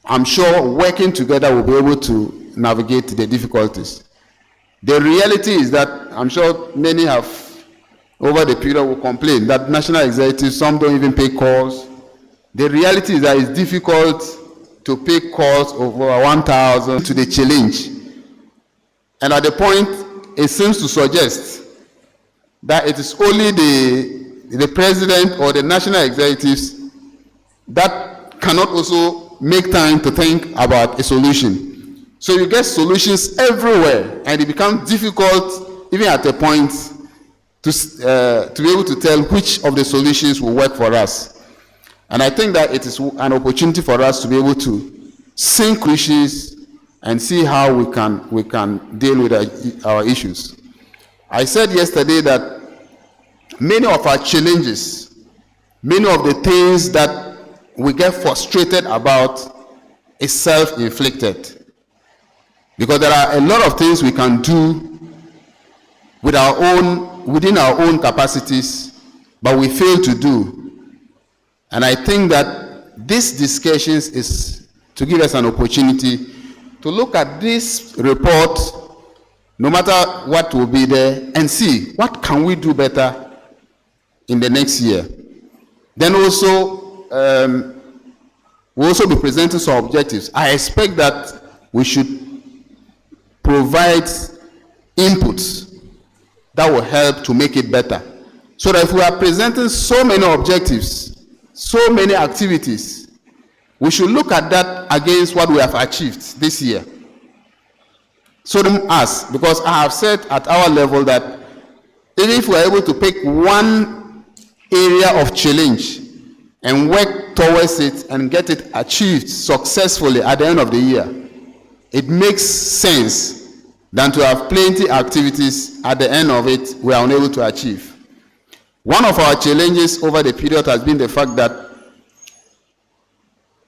I'm sure working together we'll be able to navigate the difficulties. The reality is that I'm sure many have, over the period, will complain that national executives, some don't even pay calls. The reality is that it's difficult to pay calls over 1,000 to the challenge. And at the point, it seems to suggest that it is only the president or the national executives that cannot also make time to think about a solution. So you get solutions everywhere, and it becomes difficult, even at a point, to be able to tell which of the solutions will work for us. And I think that it is an opportunity for us to be able to sink issues and see how we can deal with our issues. I said yesterday that many of our challenges, many of the things that we get frustrated about is self-inflicted. Because there are a lot of things we can do with within our own capacities, but we fail to do. And I think that these discussions is to give us an opportunity to look at this report, no matter what will be there, and see what can we do better in the next year. Then also, we'll also be presenting some objectives. I expect that we should provide inputs that will help to make it better. So that if we are presenting so many objectives, so many activities, we should look at that against what we have achieved this year. So us, because I have said at our level that even if we are able to pick one area of challenge and work towards it and get it achieved successfully at the end of the year, it makes sense than to have plenty activities at the end of it we are unable to achieve. One of our challenges over the period has been the fact that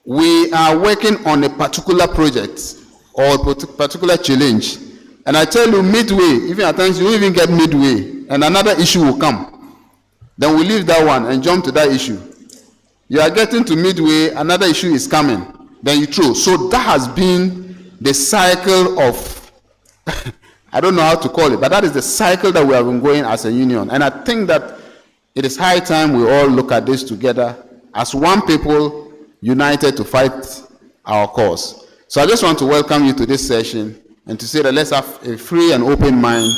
we are working on a particular project or a particular challenge, and I tell you midway, even at times you don't even get midway, and another issue will come. Then we leave that one and jump to that issue. You are getting to midway, another issue is coming, then you throw. So that has been the cycle of, I don't know how to call it, but that is the cycle that we have been going as a union. And I think that it is high time we all look at this together as one people united to fight our cause. So I just want to welcome you to this session and to say that let's have a free and open mind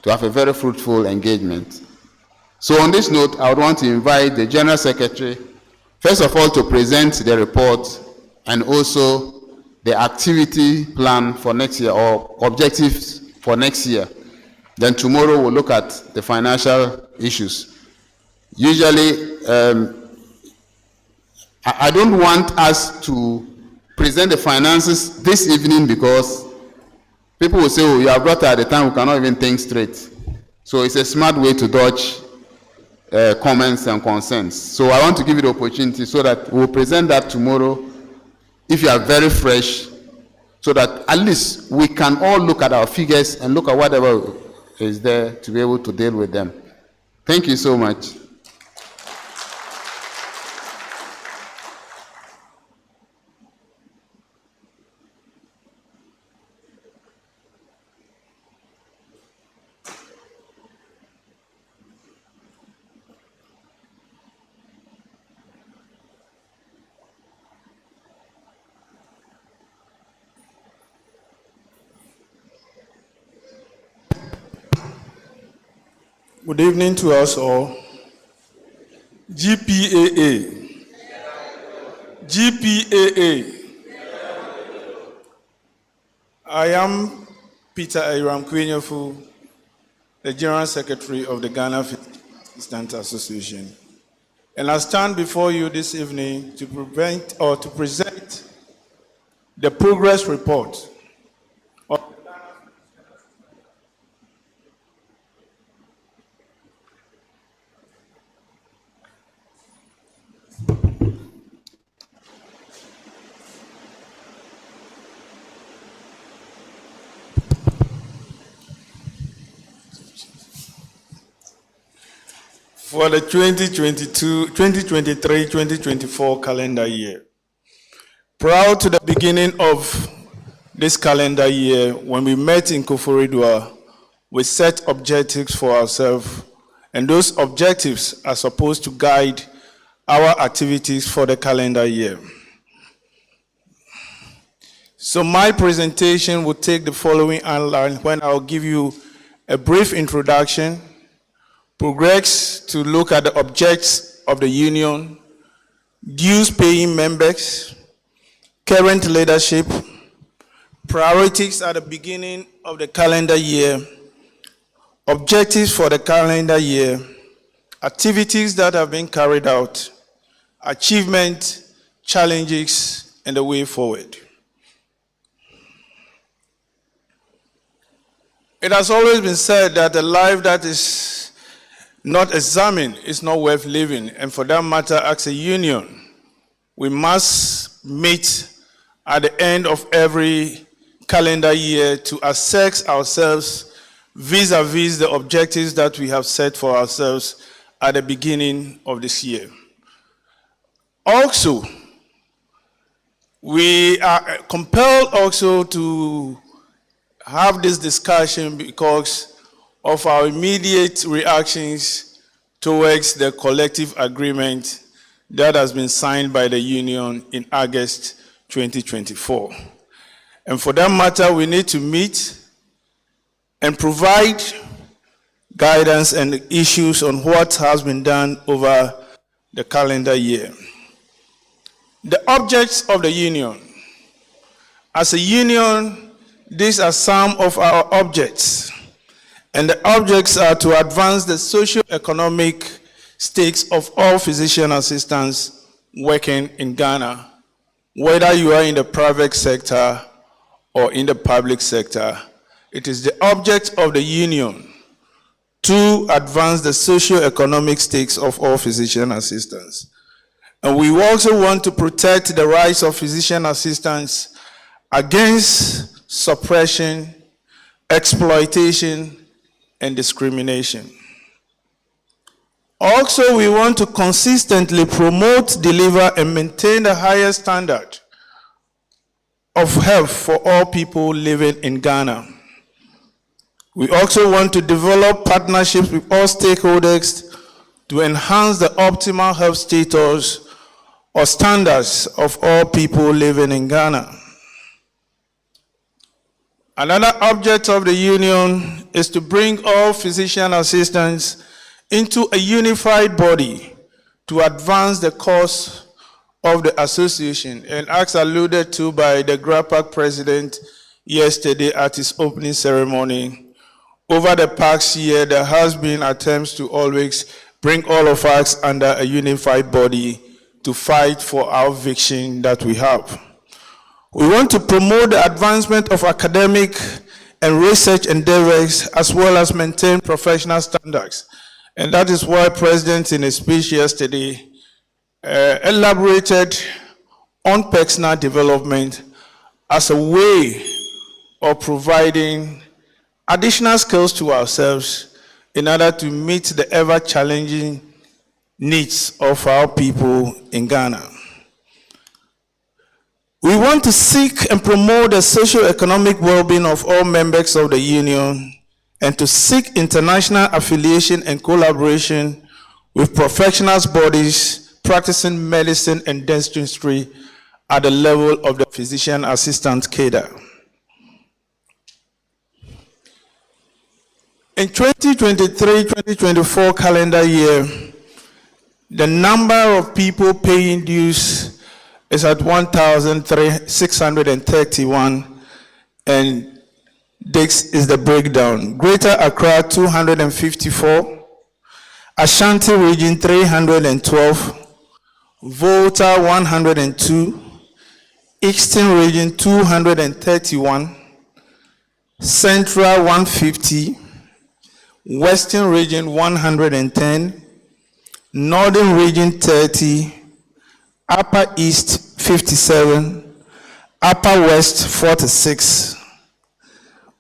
to have a very fruitful engagement. So on this note, I would want to invite the General Secretary, first of all, to present the report and also the activity plan for next year or objectives for next year. Then tomorrow we'll look at the financial issues. Usually, I don't want us to present the finances this evening because people will say, oh, you have brought at the time we cannot even think straight. So it's a smart way to dodge comments and concerns. So I want to give you the opportunity so that we'll present that tomorrow if you are very fresh, so that at least we can all look at our figures and look at whatever is there to be able to deal with them. Thank you so much. Good evening to us all. GPAA. GPAA. I am Peter Ayram Kwenyofu, the General Secretary of the Ghana Assistant Association. And I stand before you this evening to present the progress report for the 2023-2024 calendar year. Prior to the beginning of this calendar year, when we met in Koforidua, we set objectives for ourselves, and those objectives are supposed to guide our activities for the calendar year. So my presentation will take the following outline when I'll give you a brief introduction, progress to look at the objects of the union, dues paying members, current leadership, priorities at the beginning of the calendar year, objectives for the calendar year, activities that have been carried out, achievement, challenges, and the way forward. It has always been said that a life that is not examined is not worth living, and for that matter, as a union, we must meet at the end of every calendar year to assess ourselves vis-a-vis the objectives that we have set for ourselves at the beginning of this year. Also, we are compelled also to have this discussion because of our immediate reactions towards the collective agreement that has been signed by the union in August 2024. And for that matter, we need to meet and provide guidance and issues on what has been done over the calendar year. The objects of the union. As a union, these are some of our objects. And the objects are to advance the socio-economic stakes of all physician assistants working in Ghana, whether you are in the private sector or in the public sector. It is the object of the union to advance the socio-economic stakes of all physician assistants. And we also want to protect the rights of physician assistants against suppression, exploitation, and discrimination. Also, we want to consistently promote, deliver, and maintain the highest standard of health for all people living in Ghana. We also want to develop partnerships with all stakeholders to enhance the optimal health status or standards of all people living in Ghana. Another object of the union is to bring all physician assistants into a unified body to advance the cause of the association. And as alluded to by the GRAPAC president yesterday at his opening ceremony, over the past year, there has been attempts to always bring all of us under a unified body to fight for our vision that we have. We want to promote the advancement of academic and research endeavors as well as maintain professional standards. And that is why the President in his speech yesterday elaborated on personal development as a way of providing additional skills to ourselves in order to meet the ever-challenging needs of our people in Ghana. We want to seek and promote the socio-economic well-being of all members of the union and to seek international affiliation and collaboration with professional bodies practicing medicine and dentistry at the level of the physician assistant cadre. In 2023-2024 calendar year, the number of people paying dues is at 1,631, and this is the breakdown. Greater Accra 254, Ashanti region 312, Volta 102, Eastern region 231, Central 150, Western region 110, Northern region 30, Upper East 57, Upper West 46,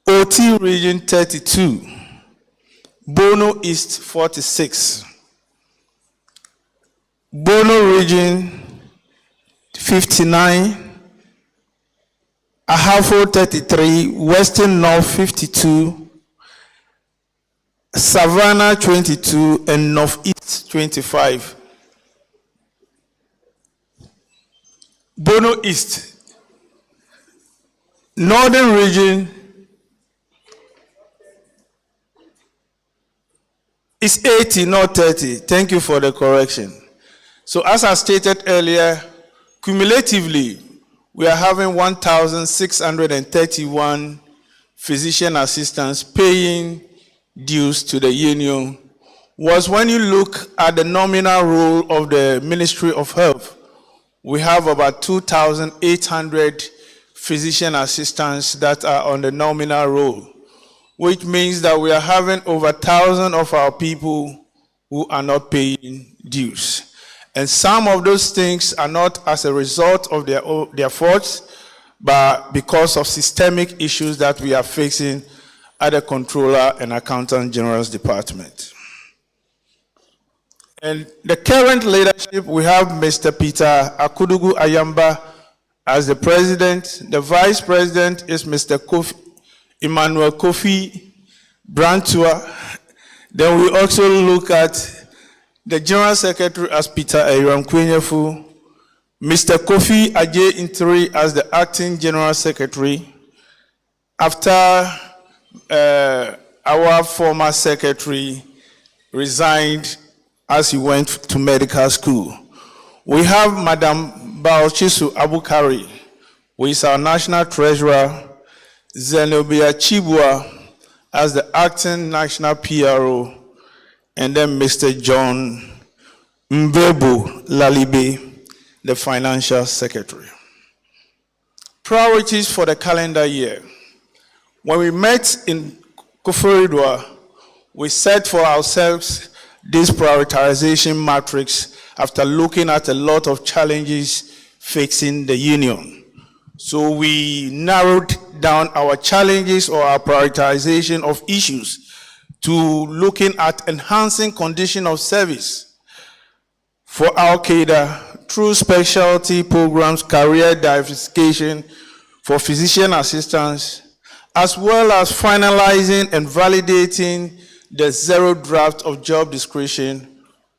OT region 32, Bono East 46, Bono region 59, Ahafo 33, Western North 52, Savannah 22, and Northeast 25. Bono East, Northern Region is 80, not 30. Thank you for the correction. So as I stated earlier, cumulatively, we are having 1,631 physician assistants paying dues to the union. Was when you look at the nominal role of the Ministry of Health, we have about 2,800 physician assistants that are on the nominal role, which means that we are having over 1,000 of our people who are not paying dues. And some of those things are not as a result of their faults, but because of systemic issues that we are facing at the Controller and Accountant General's Department. And the current leadership, we have Mr. Peter Akudugu Ayamba as the president. The vice president is Mr. Emmanuel Kofi Brantua. Then we also look at the general secretary as Peter Ayiram Kwenyefu, Mr. Kofi Ajay Intiri as the acting general secretary. After our former secretary resigned as he went to medical school. We have Madam Baochisu Abukari, who is our national treasurer, Zenobia Chibua as the acting national PRO, and then Mr. John Mbebu Lalibe, the financial secretary. Priorities for the calendar year. When we met in Koforidua, we set for ourselves this prioritization matrix after looking at a lot of challenges facing the union. So we narrowed down our challenges or our prioritization of issues to looking at enhancing condition of service for our cadre through specialty programs, career diversification for physician assistants, as well as finalizing and validating the zero draft of job description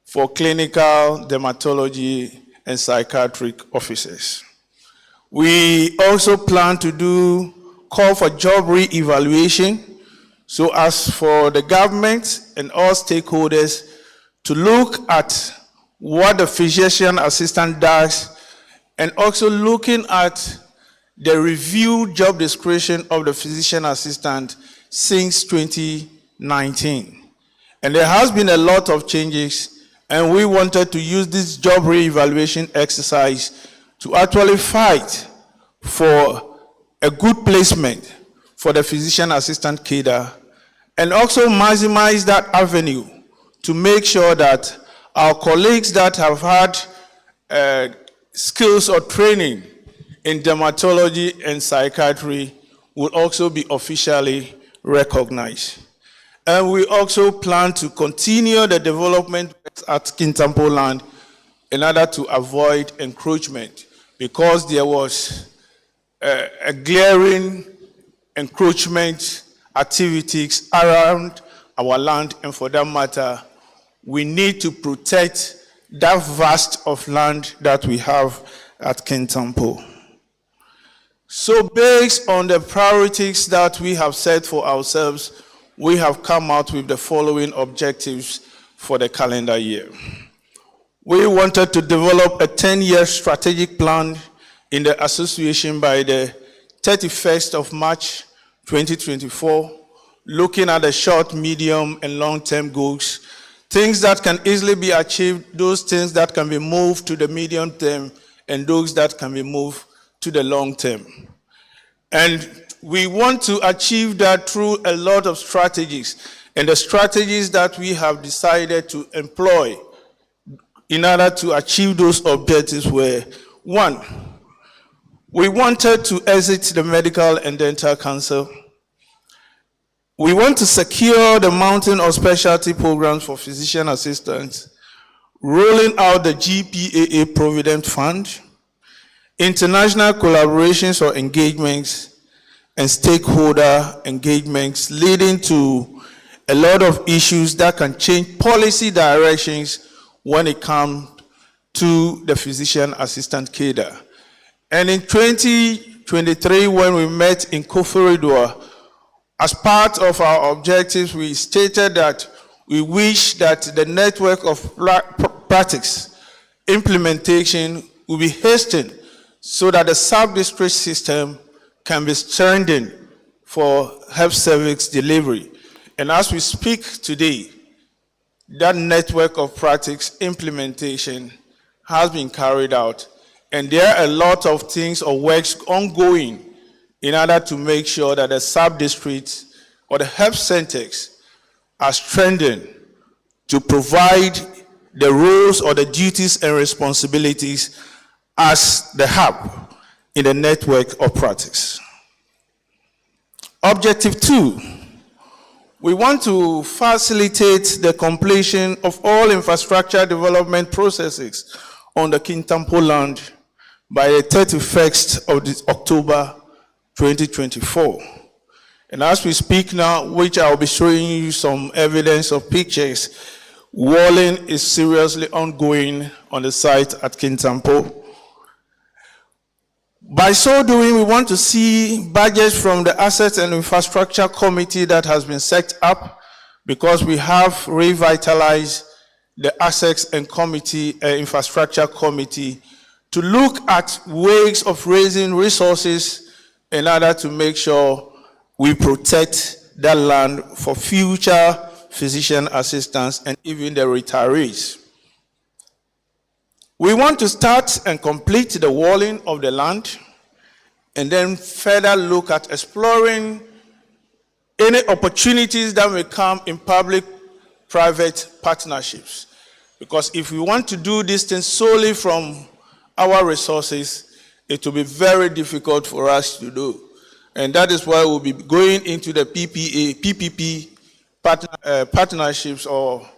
for clinical, dermatology, and psychiatric officers. We also plan to call for job re-evaluation, so as for the government and all stakeholders to look at what the physician assistant does, and also looking at the review job description of the physician assistant since 2019. And there has been a lot of changes, and we wanted to use this job re-evaluation exercise to actually fight for a good placement for the physician assistant cadre, and also maximize that avenue to make sure that our colleagues that have had skills or training in dermatology and psychiatry will also be officially recognized. And we also plan to continue the development at Kintampo land in order to avoid encroachment, because there was a glaring encroachment activities around our land, and for that matter, we need to protect that vast of land that we have at Kintampo. So based on the priorities that we have set for ourselves, we have come out with the following objectives for the calendar year. We wanted to develop a 10-year strategic plan in the association by the 31st of March 2024, looking at the short, medium, and long-term goals, things that can easily be achieved, those things that can be moved to the medium term, and those that can be moved to the long term. And we want to achieve that through a lot of strategies. And the strategies that we have decided to employ in order to achieve those objectives were, one, we wanted to exit the medical and dental council. We want to secure the mountain of specialty programs for physician assistants, rolling out the GPAA Provident Fund, international collaborations or engagements, and stakeholder engagements, leading to a lot of issues that can change policy directions when it comes to the physician assistant cadre. And in 2023, when we met in Koforidua, as part of our objectives, we stated that we wish that the network of practice implementation will be hastened so that the sub-district system can be strengthened for health service delivery. And as we speak today, that network of practice implementation has been carried out, and there are a lot of things or works ongoing in order to make sure that the sub-districts or the health centers are strengthened to provide the roles or the duties and responsibilities as the hub in the network of practice. Objective 2, we want to facilitate the completion of all infrastructure development processes on the Kintampo land by the 31st of October 2024. And as we speak now, which I'll be showing you some evidence of pictures, walling is seriously ongoing on the site at Kintampo. By so doing, we want to see budgets from the Assets and Infrastructure Committee that has been set up, because we have revitalized the Assets and Infrastructure Committee to look at ways of raising resources in order to make sure we protect that land for future physician assistants and even the retirees. We want to start and complete the walling of the land, and then further look at exploring any opportunities that may come in public-private partnerships. Because if we want to do this thing solely from our resources, it will be very difficult for us to do. And that is why we'll be going into the PPP partnerships or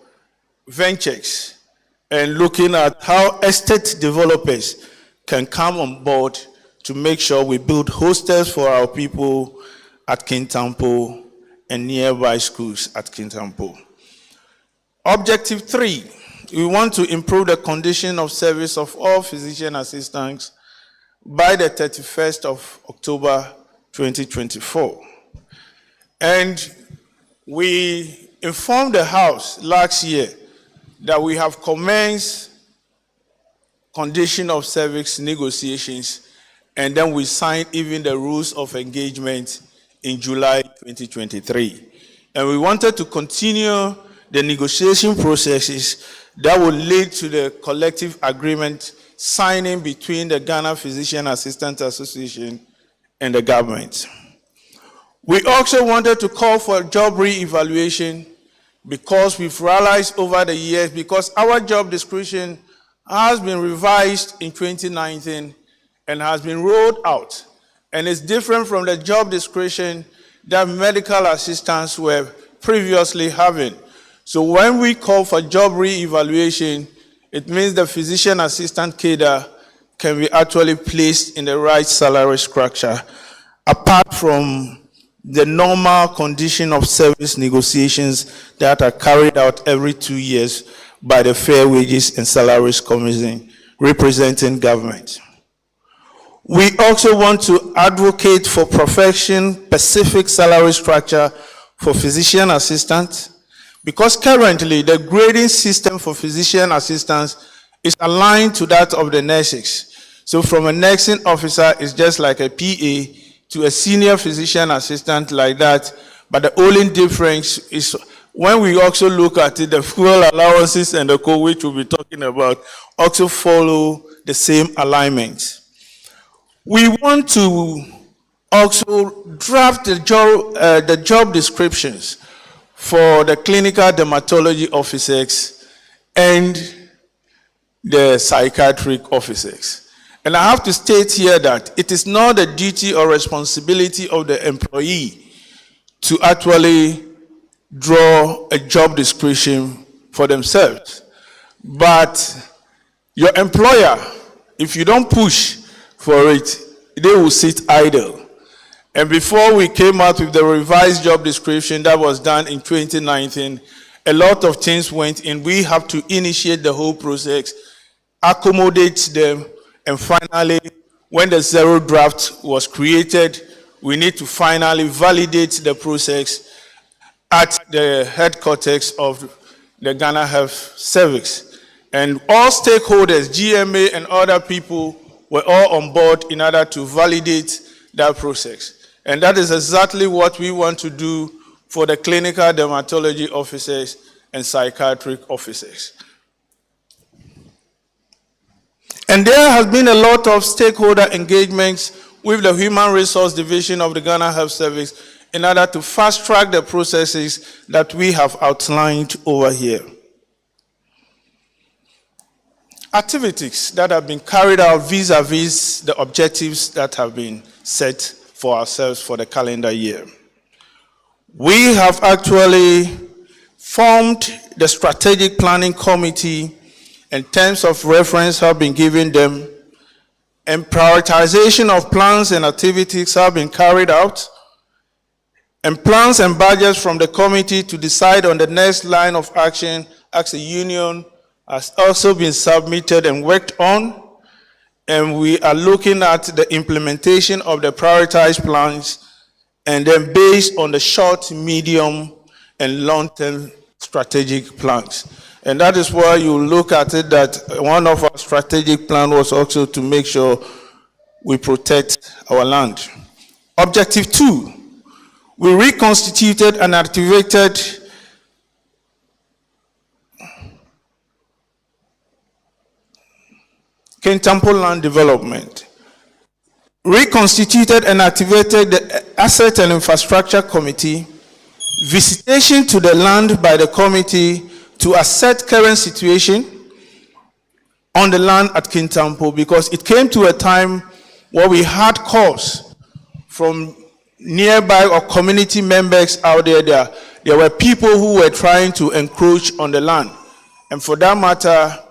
ventures, and looking at how estate developers can come on board to make sure we build hostels for our people at Kintampo and nearby schools at Kintampo. Objective 3, we want to improve the condition of service of all physician assistants by the 31st of October 2024. And we informed the House last year that we have commenced condition of service negotiations, and then we signed even the rules of engagement in July 2023. And we wanted to continue the negotiation processes that will lead to the collective agreement signing between the Ghana Physician Assistant Association and the government. We also wanted to call for a job re-evaluation, because we've realized over the years, because our job description has been revised in 2019 and has been rolled out, and it's different from the job description that medical assistants were previously having. So when we call for job re-evaluation, it means the physician assistant cadre can be actually placed in the right salary structure, apart from the normal condition of service negotiations that are carried out every 2 years by the Fair Wages and Salaries Commission representing government. We also want to advocate for profession-specific salary structure for physician assistants, because currently the grading system for physician assistants is aligned to that of the nurses. So from a nursing officer, it's just like a PA, to a senior physician assistant like that. But the only difference is when we also look at it, the fuel allowances and the code, which we'll be talking about, also follow the same alignment. We want to also draft the job descriptions for the clinical dermatology officers and the psychiatric officers. And I have to state here that it is not the duty or responsibility of the employee to actually draw a job description for themselves. But your employer, if you don't push for it, they will sit idle. And before we came out with the revised job description that was done in 2019, a lot of things went in. We have to initiate the whole process, accommodate them, and finally, when the zero draft was created, we need to finally validate the process at the headquarters of the Ghana Health Service. And all stakeholders, GMA and other people, were all on board in order to validate that process. And that is exactly what we want to do for the clinical dermatology officers and psychiatric officers. And there has been a lot of stakeholder engagements with the Human Resource Division of the Ghana Health Service in order to fast-track the processes that we have outlined over here. Activities that have been carried out vis-a-vis the objectives that have been set for ourselves for the calendar year. We have actually formed the strategic planning committee, and terms of reference have been given them, and prioritization of plans and activities have been carried out, and plans and budgets from the committee to decide on the next line of action as a union has also been submitted and worked on. And we are looking at the implementation of the prioritized plans, and then based on the short, medium, and long-term strategic plans. And that is why you look at it that one of our strategic plans was also to make sure we protect our land. Objective 2, we reconstituted and activated Kintampo Land Development, reconstituted and activated the Asset and Infrastructure Committee, visitation to the land by the committee to assess current situation on the land at Kintampo, because it came to a time where we had calls from nearby or community members out there. There were people who were trying to encroach on the land. And for that matter,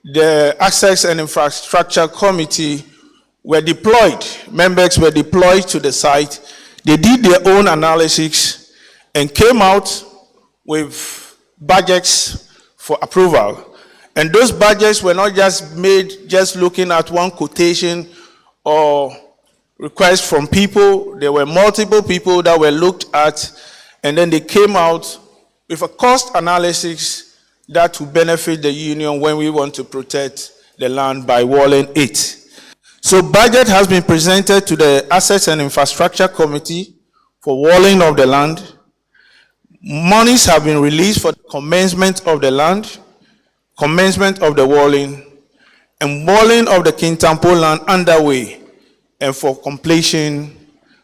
the Access and Infrastructure Committee were deployed, members were deployed to the site. They did their own analysis and came out with budgets for approval. And those budgets were not just made just looking at one quotation or request from people. There were multiple people that were looked at, and then they came out with a cost analysis that will benefit the union when we want to protect the land by walling it. So budget has been presented to the Assets and Infrastructure Committee for walling of the land. Monies have been released for the commencement of the land, commencement of the walling, and walling of the Kintampo land underway, and for completion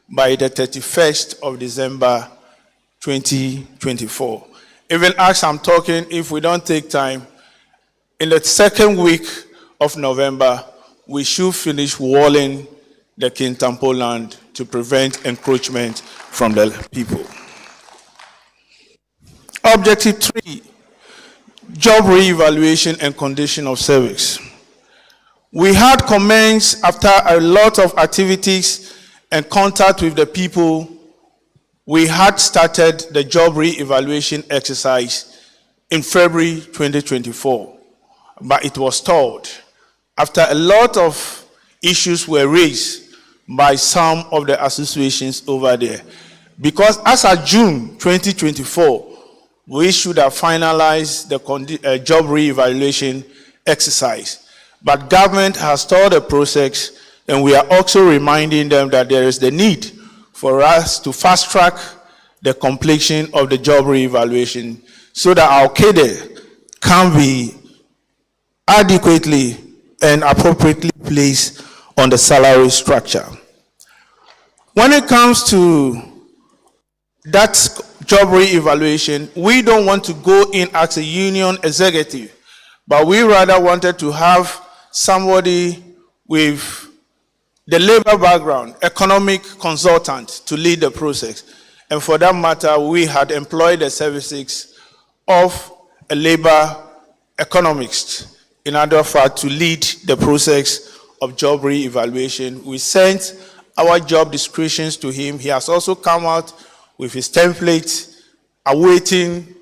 by the 31st of December 2024. Even as I'm talking, if we don't take time, in the second week of November, we should finish walling the Kintampo land to prevent encroachment from the people. Objective 3, job re-evaluation and condition of service. We had commenced after a lot of activities and contact with the people. We had started the job re-evaluation exercise in February 2024, but it was stalled after a lot of issues were raised by some of the associations over there. Because as of June 2024, we should have finalized the job re-evaluation exercise. But government has stalled the process, and we are also reminding them that there is the need for us to fast track the completion of the job re-evaluation so that our cadre can be adequately and appropriately placed on the salary structure. When it comes to that job re-evaluation, we don't want to go in as a union executive, but we rather wanted to have somebody with the labor background, economic consultant, to lead the process. And for that matter, we had employed the services of a labor economist in order for to lead the process of job re-evaluation. We sent our job descriptions to him. He has also come out with his template, awaiting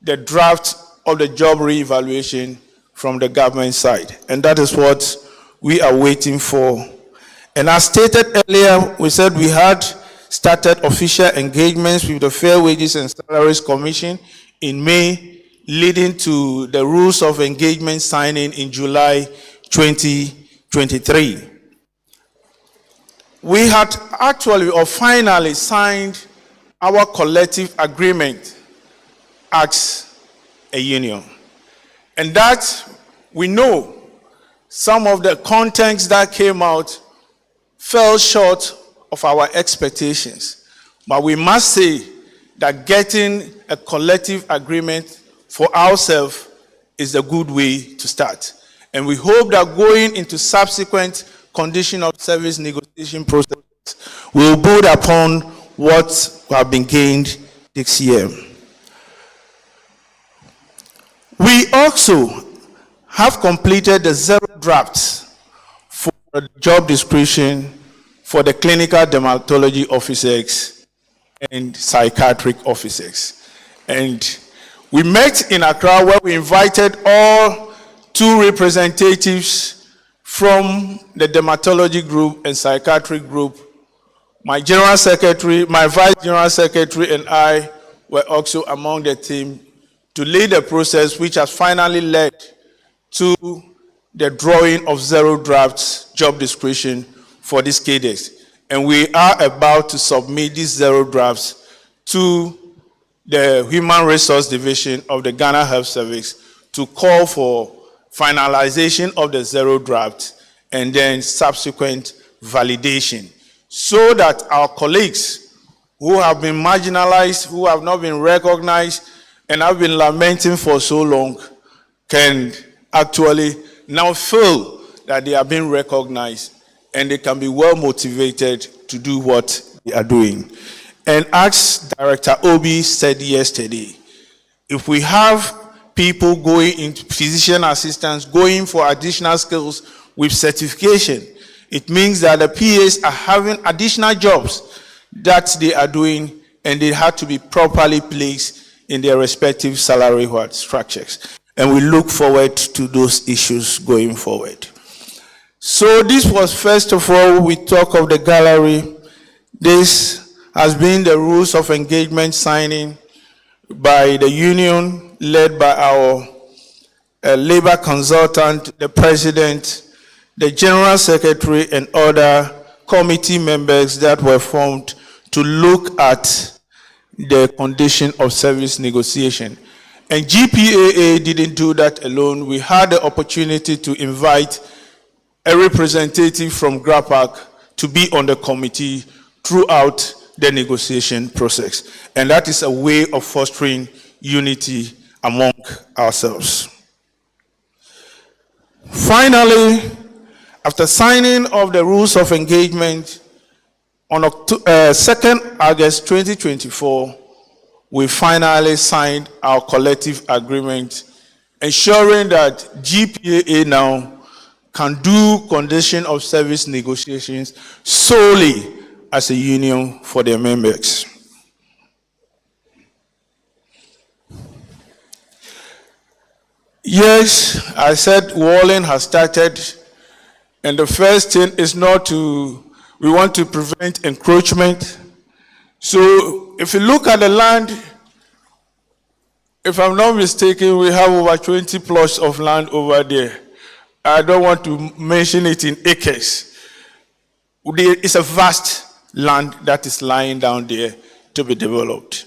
the draft of the job re-evaluation from the government side. And that is what we are waiting for. And as stated earlier, we said we had started official engagements with the Fair Wages and Salaries Commission in May, leading to the rules of engagement signing in July 2023. We had actually or finally signed our collective agreement as a union. And that we know some of the contents that came out fell short of our expectations. But we must say that getting a collective agreement for ourselves is a good way to start. And we hope that going into subsequent condition of service negotiation process will build upon what have been gained this year. We also have completed the zero drafts for the job description for the clinical dermatology officers and psychiatric officers. And we met in Accra where we invited all 2 representatives from the dermatology group and psychiatric group. My general secretary, my vice general secretary, and I were also among the team to lead the process, which has finally led to the drawing of zero drafts job description for these cadres. And we are about to submit these zero drafts to the Human Resource Division of the Ghana Health Service to call for finalization of the zero draft and then subsequent validation, so that our colleagues who have been marginalized, who have not been recognized, and have been lamenting for so long, can actually now feel that they are being recognized and they can be well motivated to do what they are doing. And as Director Obi said yesterday, if we have people going into physician assistants, going for additional skills with certification, it means that the PAs are having additional jobs that they are doing, and they have to be properly placed in their respective salary structures. And we look forward to those issues going forward. So this was, first of all, we talk of the gallery. This has been the rules of engagement signing by the union, led by our labor consultant, the president, the general secretary, and other committee members that were formed to look at the condition of service negotiation. And GPAA didn't do that alone. We had the opportunity to invite a representative from GRAPAC to be on the committee throughout the negotiation process. And that is a way of fostering unity among ourselves. Finally, after signing of the rules of engagement on 2nd August 2024, we finally signed our collective agreement, ensuring that GPAA now can do condition of service negotiations solely as a union for their members. Yes, I said walling has started, and the first thing is we want to prevent encroachment. So if you look at the land, if I'm not mistaken, we have over 20 plots of land over there. I don't want to mention it in acres. It's a vast land that is lying down there to be developed.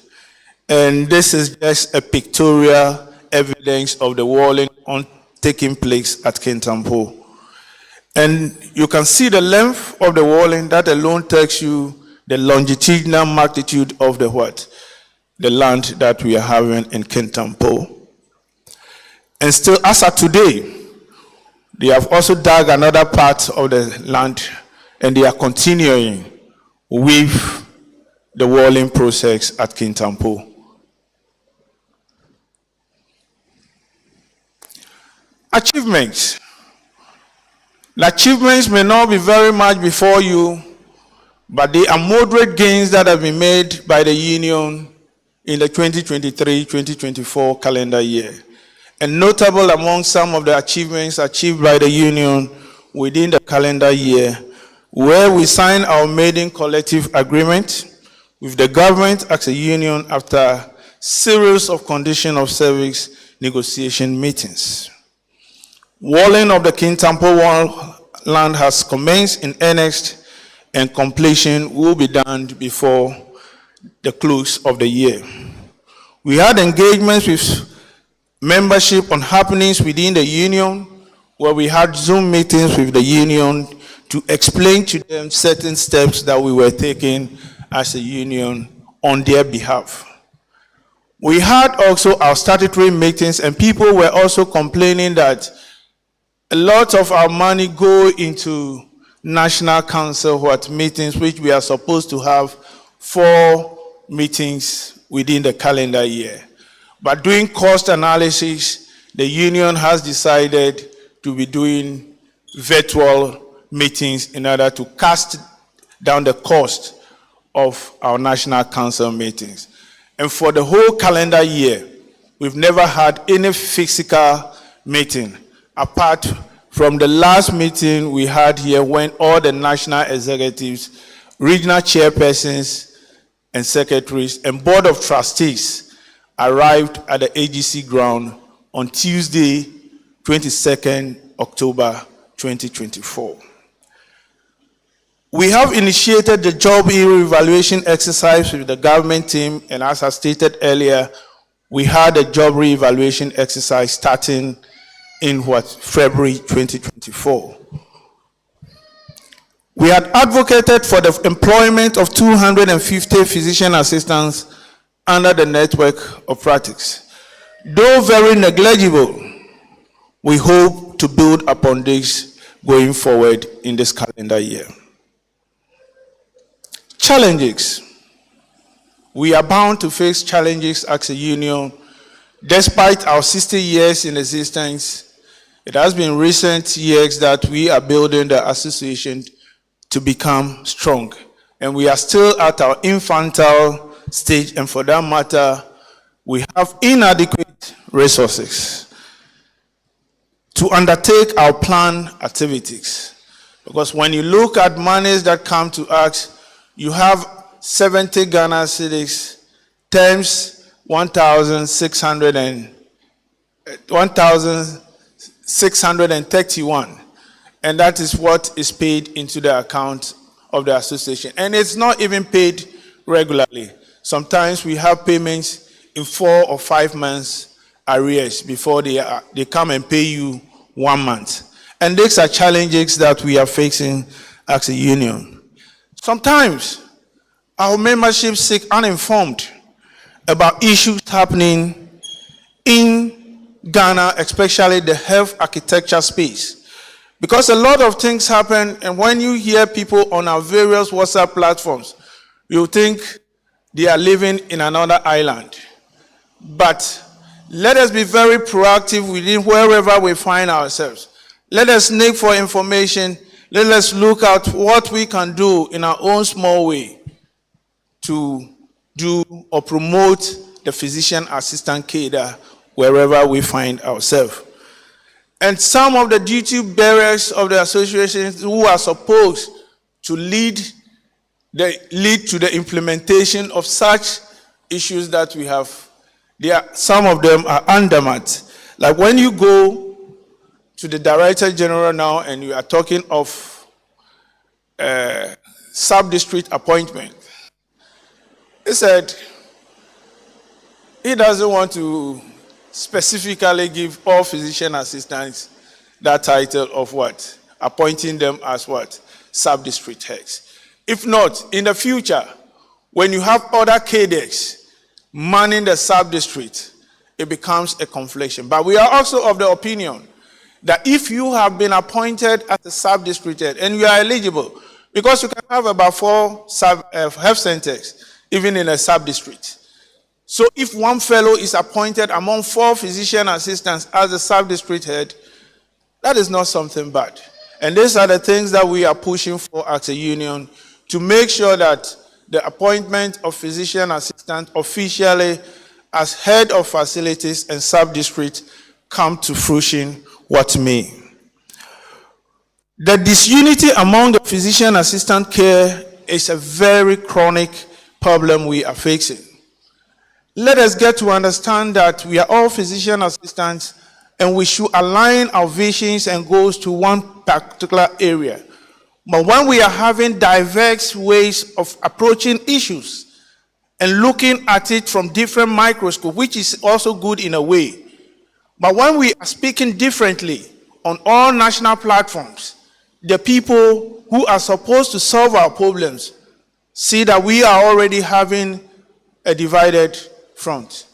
And this is just a pictorial evidence of the walling taking place at Kintampo. And you can see the length of the walling. That alone tells you the longitudinal magnitude of the land that we are having in Kintampo. And still, as of today, they have also dug another part of the land, and they are continuing with the walling process at Kintampo. Achievements. The achievements may not be very much before you, but they are moderate gains that have been made by the union in the 2023-2024 calendar year. And notable among some of the achievements achieved by the union within the calendar year, where we signed our maiden collective agreement with the government as a union after series of condition of service negotiation meetings. Walling of the Kintampo Wall land has commenced in earnest, and completion will be done before the close of the year. We had engagements with membership on happenings within the union, where we had Zoom meetings with the union to explain to them certain steps that we were taking as a union on their behalf. We had also our statutory meetings, and people were also complaining that a lot of our money go into National Council meetings, which we are supposed to have 4 meetings within the calendar year. But doing cost analysis, the union has decided to be doing virtual meetings in order to cast down the cost of our National Council meetings. And for the whole calendar year, we've never had any physical meeting, apart from the last meeting we had here when all the national executives, regional chairpersons and secretaries, and board of trustees arrived at the AGC ground on Tuesday, 22nd October 2024. We have initiated the job re-evaluation exercise with the government team, and as I stated earlier, we had a job re-evaluation exercise starting in February 2024. We had advocated for the employment of 250 physician assistants under the network of practice. Though very negligible, we hope to build upon this going forward in this calendar year. Challenges. We are bound to face challenges as a union. Despite our 60 years in existence, it has been recent years that we are building the association to become strong. And we are still at our infantile stage, and for that matter, we have inadequate resources to undertake our planned activities. Because when you look at monies that come to us, you have 70 Ghana cedis times 1,631. And that is what is paid into the account of the association. And it's not even paid regularly. Sometimes we have payments in 4 or 5 months arrears before they come and pay you 1 month. And these are challenges that we are facing as a union. Sometimes our membership seek uninformed about issues happening in Ghana, especially the health architecture space. Because a lot of things happen, and when you hear people on our various WhatsApp platforms, you think they are living in another island. But let us be very proactive within wherever we find ourselves. Let us seek for information. Let us look at what we can do in our own small way to do or promote the physician assistant cadre wherever we find ourselves. And some of the duty bearers of the associations who are supposed to lead to the implementation of such issues that we have, some of them are undermined. Like when you go to the Director General now and you are talking of sub-district appointment, he said he doesn't want to specifically give all physician assistants that title of what? Appointing them as what? Sub-district heads. If not, in the future, when you have other cadres manning the sub-district, it becomes a confliction. But we are also of the opinion that if you have been appointed as a sub-district head and you are eligible, because you can have about 4 health centers, even in a sub-district. So if one fellow is appointed among 4 physician assistants as a sub-district head, that is not something bad. And these are the things that we are pushing for as a union to make sure that the appointment of physician assistant officially as head of facilities and sub-district come to fruition what may. The disunity among the physician assistant care is a very chronic problem we are facing. Let us get to understand that we are all physician assistants and we should align our visions and goals to one particular area. But when we are having diverse ways of approaching issues and looking at it from different microscopes, which is also good in a way, but when we are speaking differently on all national platforms, the people who are supposed to solve our problems see that we are already having a divided front.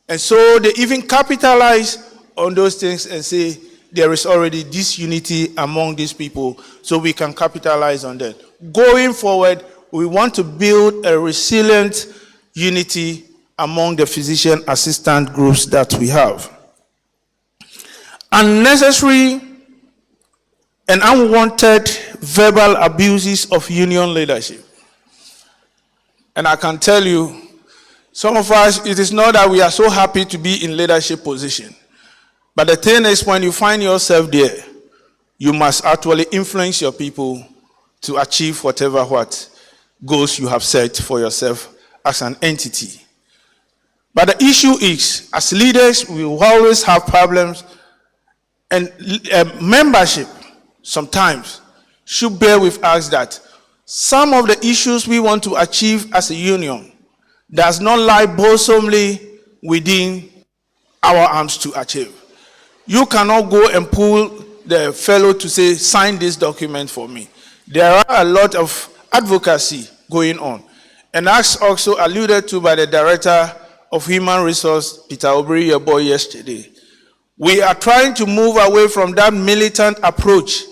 And so they even capitalize on those things and say there is already disunity among these people, so we can capitalize on that. Going forward, we want to build a resilient unity among the physician assistant groups that we have. Unnecessary and unwanted verbal abuses of union leadership. And I can tell you, some of us, it is not that we are so happy to be in leadership position. But the thing is, when you find yourself there, you must actually influence your people to achieve whatever goals you have set for yourself as an entity. But the issue is, as leaders, we will always have problems, and membership sometimes should bear with us that some of the issues we want to achieve as a union does not lie bothsomely within our arms to achieve. You cannot go and pull the fellow to say, sign this document for me. There are a lot of advocacy going on. And as also alluded to by the Director of Human Resource, Peter Obiri, your boy, yesterday, we are trying to move away from that militant approach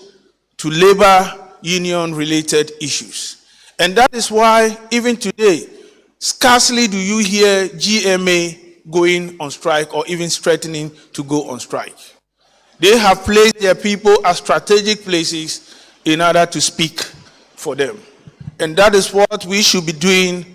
to labor union-related issues. And that is why, even today, scarcely do you hear GMA going on strike or even threatening to go on strike. They have placed their people at strategic places in order to speak for them. And that is what we should be doing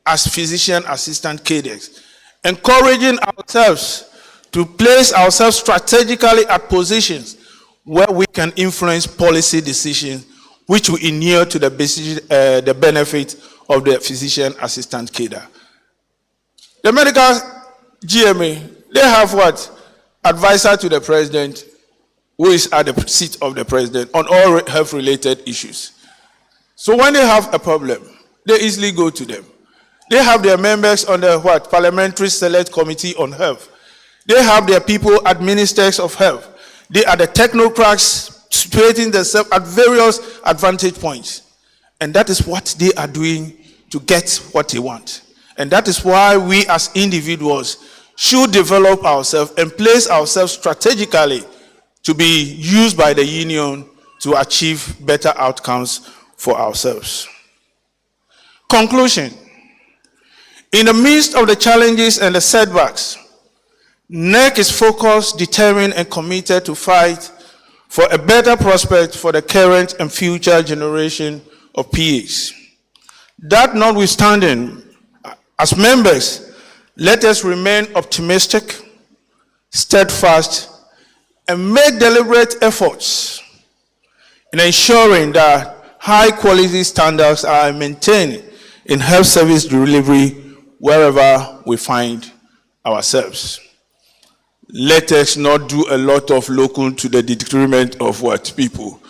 as physician assistant cadres. Encouraging ourselves to place ourselves strategically at positions where we can influence policy decisions which will inure to the benefit of the physician assistant cadre. The medical GMA, they have advisor to the president, who is at the seat of the president on all health-related issues. So when they have a problem, they easily go to them. They have their members on the Parliamentary Select Committee on Health. They have their people at Ministers of Health. They are the technocrats situating themselves at various advantage points. And that is what they are doing to get what they want. And that is why we as individuals should develop ourselves and place ourselves strategically to be used by the union to achieve better outcomes for ourselves. Conclusion. In the midst of the challenges and the setbacks, NEC is focused, determined, and committed to fight for a better prospect for the current and future generation of PAs. That notwithstanding, as members, let us remain optimistic, steadfast, and make deliberate efforts in ensuring that high-quality standards are maintained in health service delivery wherever we find ourselves. Let us not do a lot of local to the detriment of people.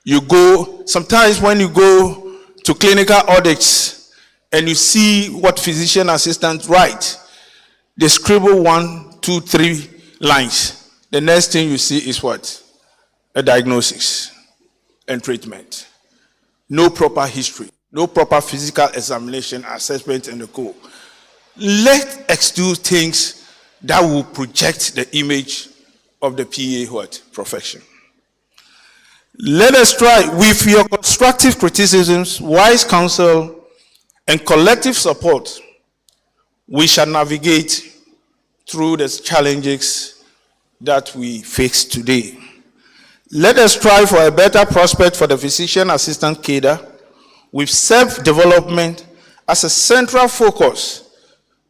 You go, sometimes when you go to clinical audits and you see what physician assistants write, they scribble 1, 2, 3 lines. The next thing you see is a diagnosis and treatment. No proper history, no proper physical examination, assessment, and the co. Let's do things that will project the image of the PA profession. Let us try, with your constructive criticisms, wise counsel, and collective support, we shall navigate through the challenges that we face today. Let us strive for a better prospect for the physician assistant cadre, with self-development as a central focus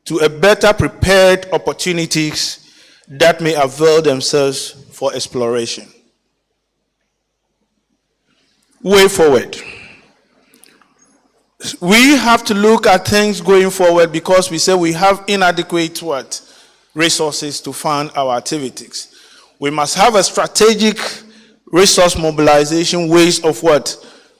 to a better prepared opportunities that may avail themselves for exploration. Way forward. We have to look at things going forward because we say we have inadequate resources to fund our activities. We must have a strategic resource mobilization, ways of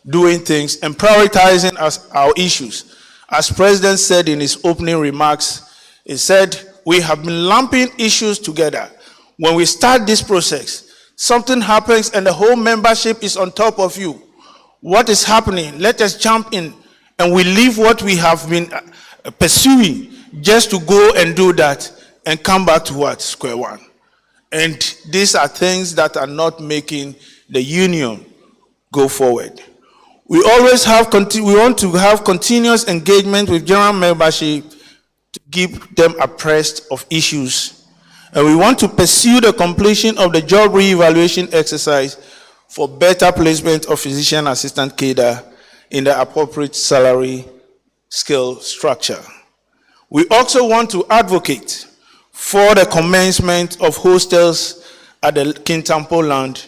doing things and prioritizing our issues. As President said in his opening remarks, he said, we have been lumping issues together. When we start this process, something happens and the whole membership is on top of you. What is happening? Let us jump in and we leave what we have been pursuing just to go and do that and come back to square one. And these are things that are not making the union go forward. We always we want to have continuous engagement with general membership to keep them abreast of issues. And we want to pursue the completion of the job re-evaluation exercise for better placement of physician assistant cadre in the appropriate salary scale structure. We also want to advocate for the commencement of hostels at the Kintampo land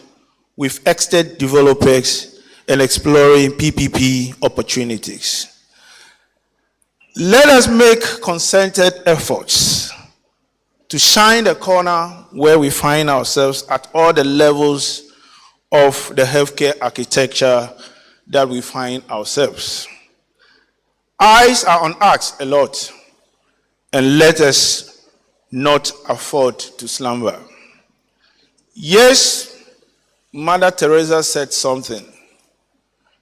with estate developers and exploring PPP opportunities. Let us make concerted efforts to shine the corner where we find ourselves at all the levels of the healthcare architecture that we find ourselves. Eyes are on us a lot, and let us not afford to slumber. Yes, Mother Teresa said something.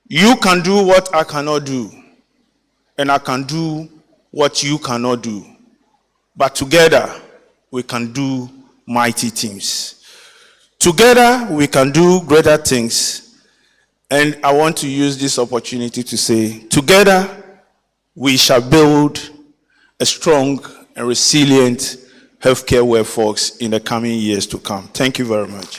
You can do what I cannot do, and I can do what you cannot do. But together, we can do mighty things. Together, we can do greater things. And I want to use this opportunity to say, together, we shall build a strong and resilient healthcare workforce in the coming years to come. Thank you very much.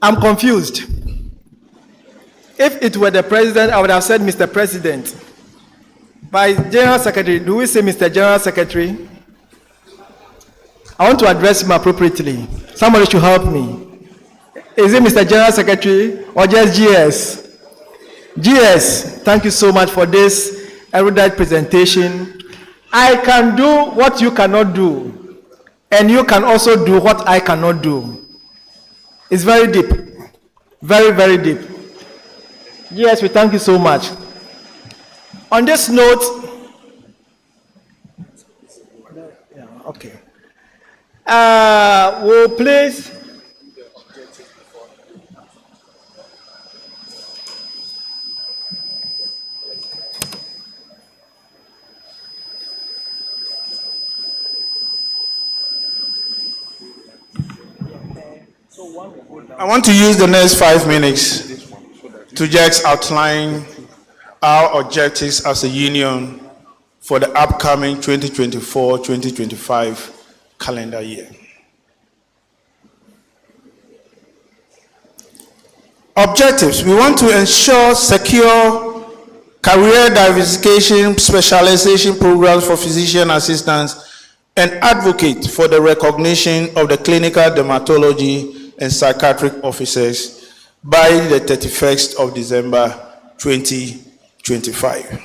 I'm confused. If it were the president, I would have said Mr. President. By General Secretary, do we say Mr. General Secretary? I want to address him appropriately. Somebody should help me. Is it Mr. General Secretary or just GS? GS, thank you so much for this erudite presentation. I can do what you cannot do, and you can also do what I cannot do. It's very deep, very, very deep. Yes, we thank you so much. On this note, okay. We'll please. I want to use the next 5 minutes to just outline our objectives as a union for the upcoming 2024-2025 calendar year. Objectives: we want to ensure secure career diversification, specialization programs for physician assistants, and advocate for the recognition of the clinical dermatology and psychiatric officers by the 31st of December 2025.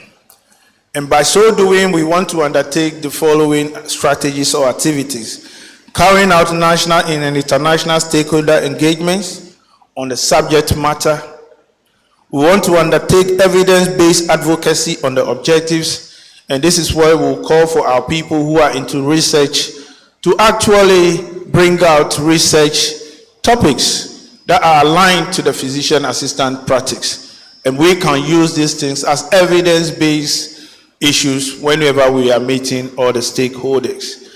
And by so doing, we want to undertake the following strategies or activities: carrying out national and international stakeholder engagements on the subject matter. We want to undertake evidence-based advocacy on the objectives, and this is where we'll call for our people who are into research to actually bring out research topics that are aligned to the physician assistant practice. And we can use these things as evidence-based issues whenever we are meeting all the stakeholders.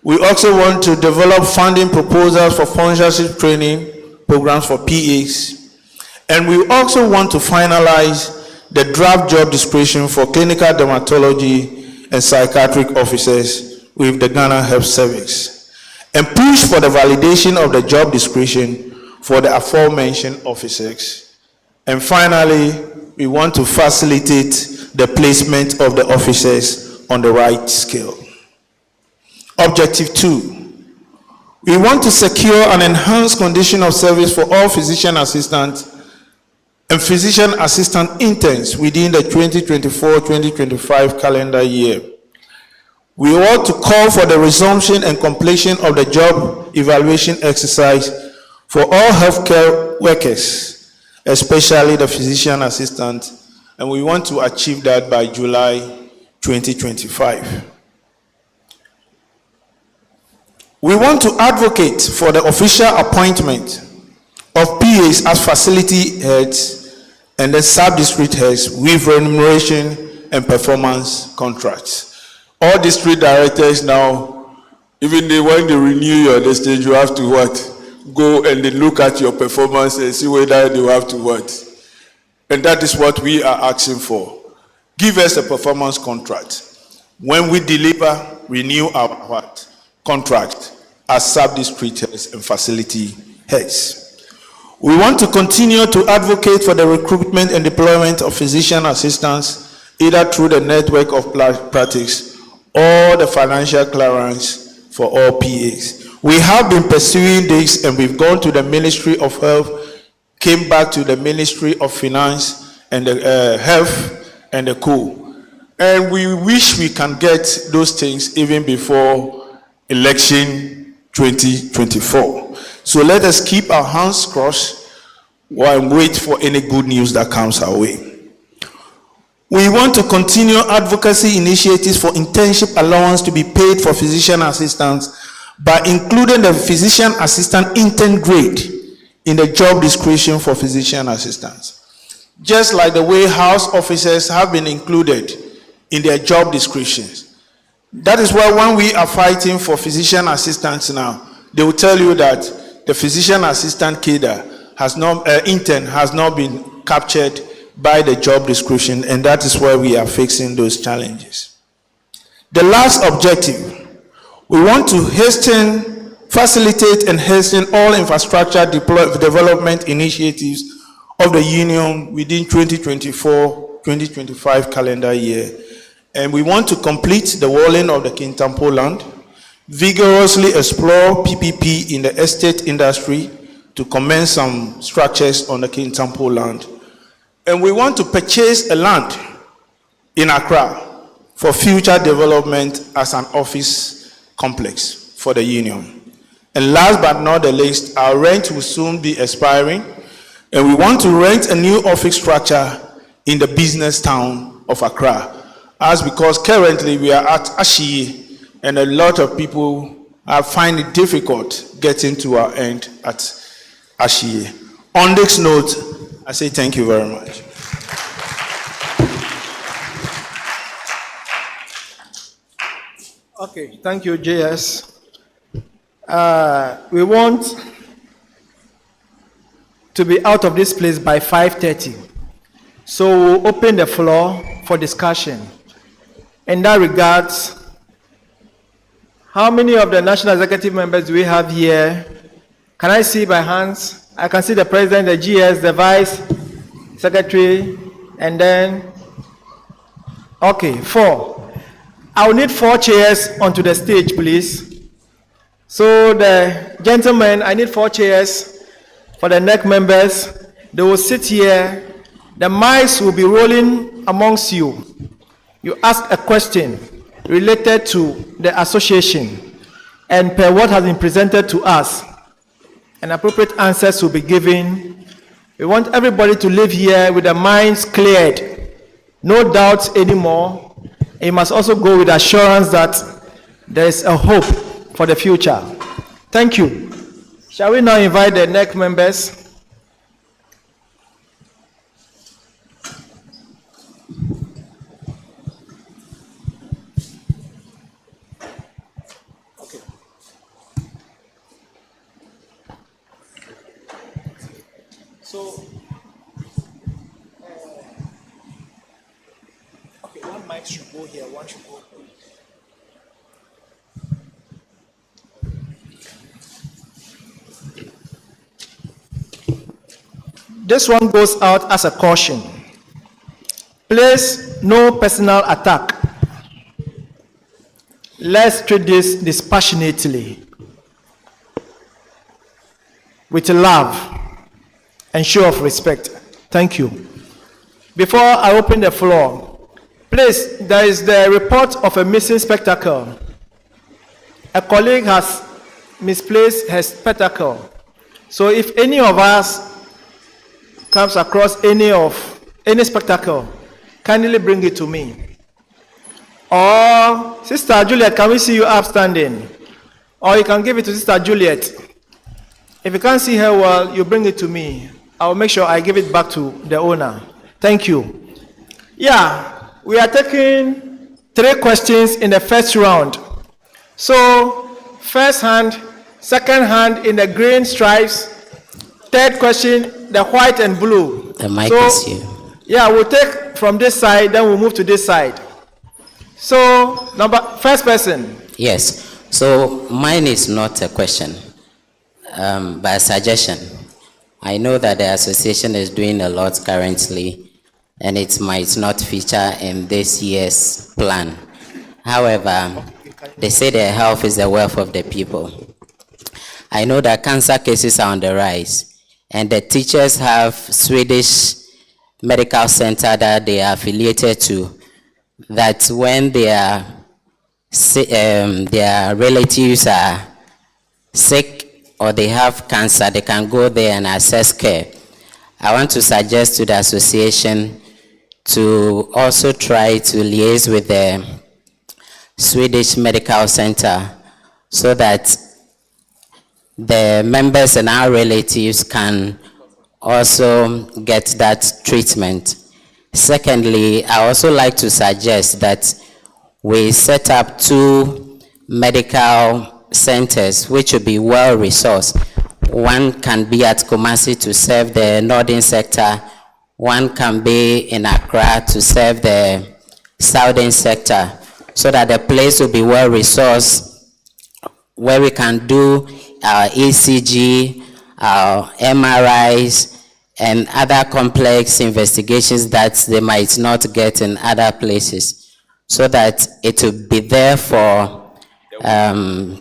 We also want to develop funding proposals for sponsorship training programs for PAs. And we also want to finalize the draft job description for clinical dermatology and psychiatric officers with the Ghana Health Service, and push for the validation of the job description for the aforementioned officers. And finally, we want to facilitate the placement of the officers on the right scale. Objective 2, we want to secure an enhanced condition of service for all physician assistants and physician assistant interns within the 2024-2025 calendar year. We want to call for the resumption and completion of the job evaluation exercise for all healthcare workers, especially the physician assistants, and we want to achieve that by July 2025. We want to advocate for the official appointment of PAs as facility heads and the sub-district heads with remuneration and performance contracts. All district directors now, even when they renew your listing, you have to what? Go and they look at your performance and see whether they have to what? And that is what we are asking for. Give us a performance contract. When we deliver, renew our what? Contract as sub-district heads and facility heads. We want to continue to advocate for the recruitment and deployment of physician assistants, either through the network of practice or the financial clearance for all PAs. We have been pursuing this, and we've gone to the Ministry of Health, came back to the Ministry of Finance and the Health and the Co. And we wish we can get those things even before election 2024. So let us keep our hands crossed while we wait for any good news that comes our way. We want to continue advocacy initiatives for internship allowance to be paid for physician assistants by including the physician assistant intern grade in the job description for physician assistants. Just like the way house officers have been included in their job descriptions. That is why when we are fighting for physician assistants now, they will tell you that the physician assistant cadre intern has not been captured by the job description, and that is why we are facing those challenges. The last objective, we want to facilitate and hasten all infrastructure development initiatives of the Union within 2024-2025 calendar year. And we want to complete the walling of the Kintampo land, vigorously explore PPP in the estate industry to commence some structures on the Kintampo land. And we want to purchase a land in Accra for future development as an office complex for the Union. And last but not the least, our rent will soon be expiring, and we want to rent a new office structure in the business town of Accra. As because currently we are at Ashie, and a lot of people find it difficult getting to our end at Ashie. On this note, I say thank you very much. Okay, thank you, JS. We want to be out of this place by 5:30. So we'll open the floor for discussion. In that regards, how many of the National Executive members do we have here? Can I see by hands? I can see the President, the GS, the Vice Secretary, and then, okay, 4. I will need 4 chairs onto the stage, please. So the gentlemen, I need 4 chairs for the NEC members. They will sit here. The mics will be rolling amongst you. You ask a question related to the association, and per what has been presented to us, and appropriate answers will be given. We want everybody to live here with their minds cleared, no doubts anymore. And you must also go with assurance that there is a hope for the future. Thank you. Shall we now invite the NEC members? So, okay, one mic should go here, one should go here. This one goes out as a caution. Please, no personal attack. Let's treat this dispassionately, with love and show of respect. Thank you. Before I open the floor, please, there is the report of a missing spectacle. A colleague has misplaced her spectacle. So if any of us comes across any spectacle, kindly bring it to me. Or Sister Juliet, can we see you upstanding? Or you can give it to Sister Juliet. If you can't see her well, you bring it to me. I'll make sure I give it back to the owner. Thank you. Yeah, we are taking 3 questions in the first round. So, first hand, second hand in the green stripes, third question, the white and blue. The mic is here. Yeah, we'll take from this side, then we'll move to this side. So, first person. Yes. So mine is not a question, but a suggestion. I know that the association is doing a lot currently, and it might not feature in this year's plan. However, they say that health is the wealth of the people. I know that cancer cases are on the rise, and the teachers have Swedish medical center that they are affiliated to, that when their relatives are sick or they have cancer, they can go there and access care. I want to suggest to the association to also try to liaise with the Swedish Medical Center so that the members and our relatives can also get that treatment. Secondly, I also like to suggest that we set up 2 medical centers which will be well resourced. One can be at Kumasi to serve the northern sector. One can be in Accra to serve the southern sector, so that the place will be well resourced, where we can do our ECG, our MRIs, and other complex investigations that they might not get in other places, so that it will be there for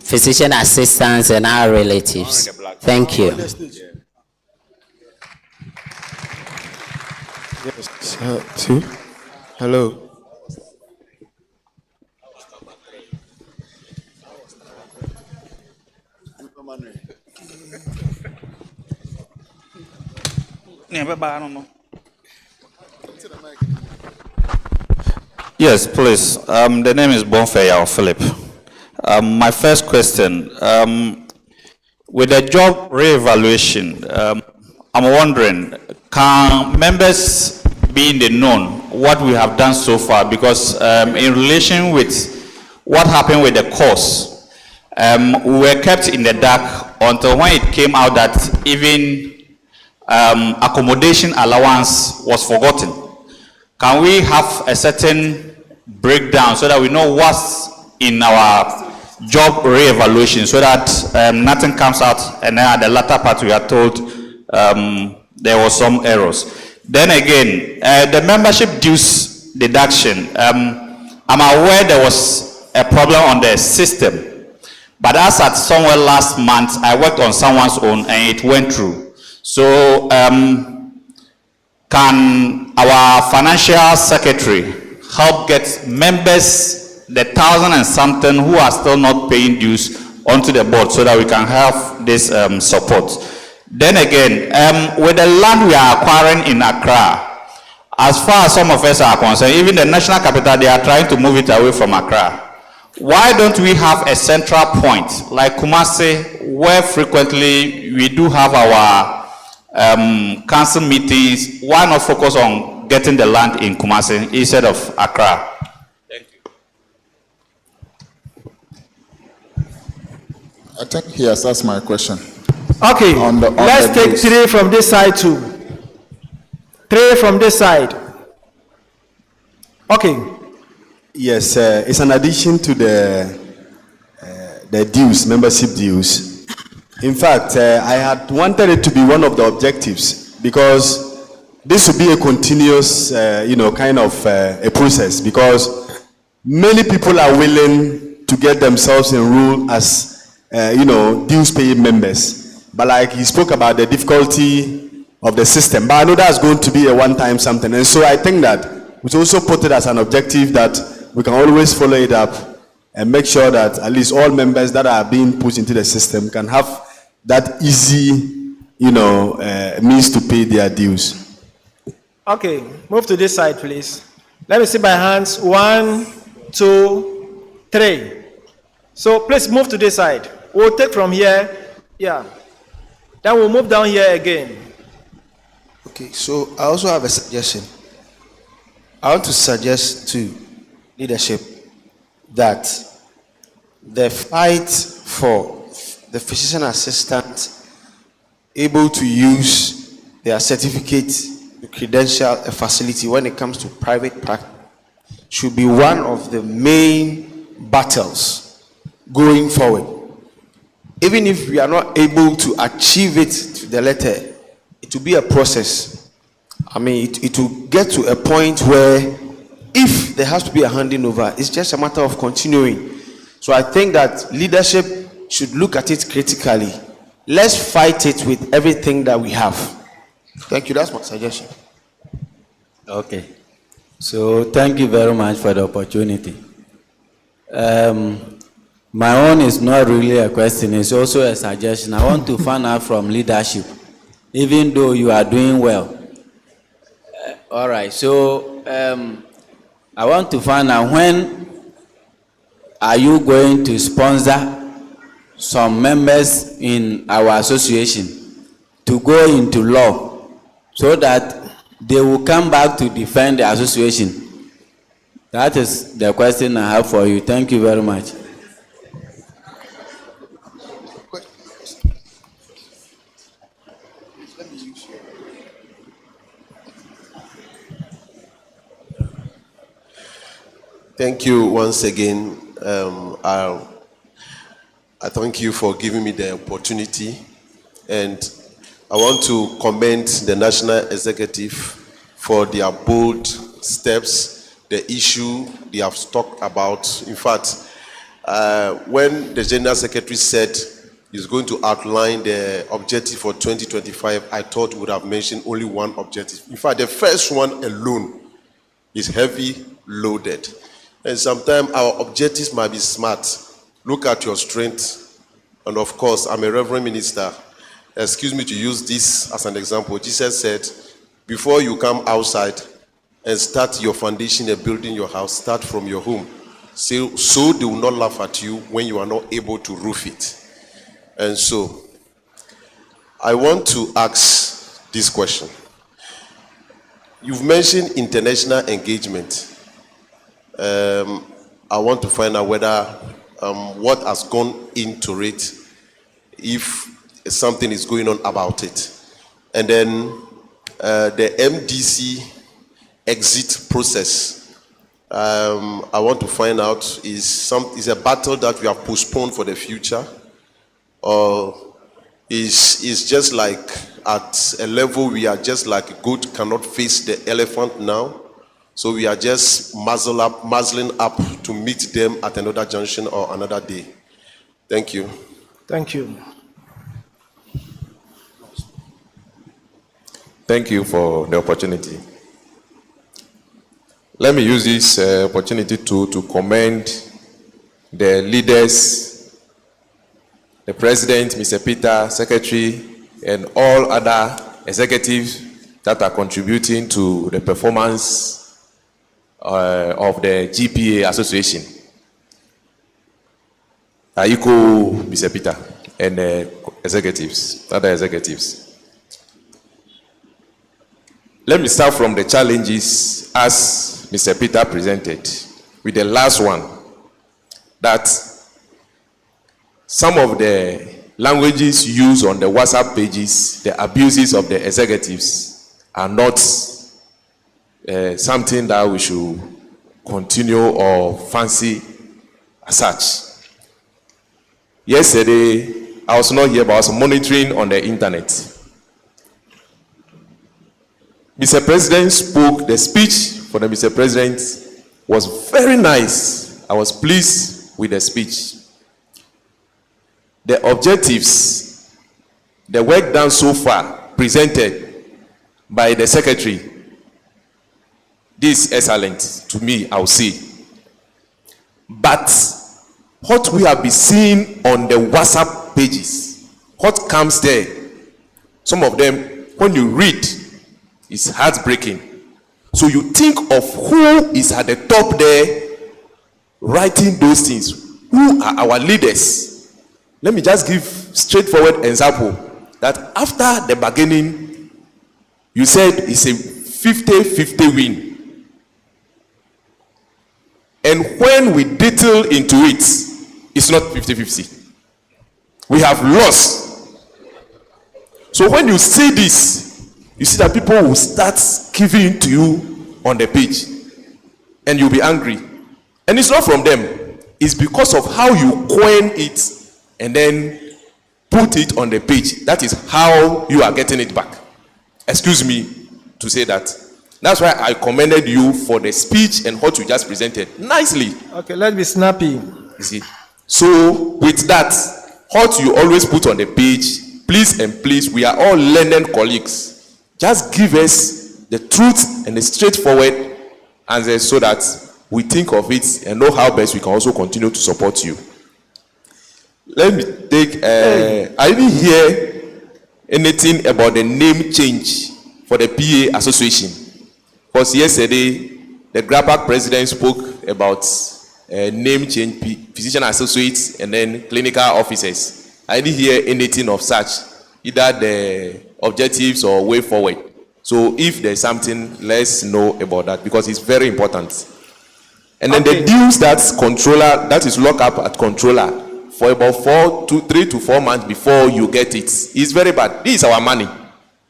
physician assistants and our relatives. Thank you. Yes. Hello. Yes, please. The name is Bonfeya Philip. My first question, with the job re-evaluation, I'm wondering, can members be in the known what we have done so far? Because in relation with what happened with the course, we were kept in the dark until when it came out that even accommodation allowance was forgotten. Can we have a certain breakdown so that we know what's in our job re-evaluation, so that nothing comes out and then at the latter part we are told there was some errors? Then again, the membership dues deduction, I'm aware there was a problem on the system, but as at somewhere last month I worked on someone's own and it went through. So can our financial secretary help get members, the 1,000 and something who are still not paying dues, onto the board so that we can have this support? Then again, with the land we are acquiring in Accra, as far as some of us are concerned, even the national capital, they are trying to move it away from Accra. Why don't we have a central point like Kumasi, where frequently we do have our council meetings? Why not focus on getting the land in Kumasi instead of Accra? Thank you. I think he has asked my question. Okay, let's take 3 from this side too. 3 from this side. Okay. Yes, it's an addition to the dues, membership dues. In fact, I had wanted it to be one of the objectives because this will be a continuous, kind of a process, because many people are willing to get themselves enrolled as, dues paying members. But like he spoke about the difficulty of the system, but I know that's going to be a one-time something. And so I think that we should also put it as an objective that we can always follow it up and make sure that at least all members that are being put into the system can have that easy, means to pay their dues. Okay, move to this side, please. Let me see by hands. 1, 2, 3. So please move to this side. We'll take from here. Yeah. Then we'll move down here again. Okay, so I also have a suggestion. I want to suggest to leadership that the fight for the physician assistant able to use their certificate to credential a facility when it comes to private practice should be one of the main battles going forward. Even if we are not able to achieve it to the letter, it will be a process. I mean, it will get to a point where if there has to be a handing over, it's just a matter of continuing. So I think that leadership should look at it critically. Let's fight it with everything that we have. Thank you. That's my suggestion. Okay. So thank you very much for the opportunity. My own is not really a question, it's also a suggestion. I want to find out from leadership, even though you are doing well. All right, so I want to find out, when are you going to sponsor some members in our association to go into law so that they will come back to defend the association? That is the question I have for you. Thank you very much. Thank you once again. I thank you for giving me the opportunity, and I want to commend the National Executive for their bold steps, the issue they have talked about. In fact, when the General Secretary said he's going to outline the objective for 2025, I thought he would have mentioned only one objective. In fact, the first one alone is heavy loaded. And sometimes our objectives might be smart. Look at your strength. And of course, I'm a reverend minister. Excuse me to use this as an example. Jesus said, before you come outside and start your foundation and building your house, start from your home. So they will not laugh at you when you are not able to roof it. And so, I want to ask this question. You've mentioned international engagement. I want to find out whether what has gone into it, if something is going on about it. And then the MDC exit process, I want to find out, is a battle that we have postponed for the future, or is just like at a level we are just like a goat cannot face the elephant now? So we are just muzzling up to meet them at another junction or another day. Thank you. Thank you. Thank you for the opportunity. Let me use this opportunity to commend the leaders, the President, Mr. Peter, Secretary, and all other executives that are contributing to the performance of the GPA Association. I echo Mr. Peter and executives, other executives. Let me start from the challenges as Mr. Peter presented, with the last one, that some of the languages used on the WhatsApp pages, the abuses of the executives, are not something that we should continue or fancy as such. Yesterday, I was not here, but I was monitoring on the internet. Mr. President spoke. The speech for the Mr. President was very nice. I was pleased with the speech. The objectives, the work done so far, presented by the secretary, this is excellent to me, I'll say. But what we have been seeing on the WhatsApp pages, what comes there, some of them, when you read, it's heartbreaking. So you think of who is at the top there writing those things. Who are our leaders? Let me just give straightforward example that after the bargaining, you said it's a 50-50 win. And when we detail into it, it's not 50-50. We have lost. So when you see this, you see that people will start giving to you on the page. And you'll be angry. And it's not from them. It's because of how you coin it and then put it on the page. That is how you are getting it back. Excuse me to say that. That's why I commended you for the speech and what you just presented nicely. Okay, let's be snappy. You see. So with that, what you always put on the page, please and please, we are all learned colleagues. Just give us the truth and the straightforward answer so that we think of it and know how best we can also continue to support you. Let me take, I didn't hear anything about the name change for the PA Association. Because yesterday, the GRAPAC president spoke about name change, physician associates, and then clinical officers. I didn't hear anything of such, either the objectives or way forward. So if there's something, let's know about that because it's very important. And then the dues that's controller, that is lock up at controller for about 3 to 4 months before you get it. It's very bad. This is our money.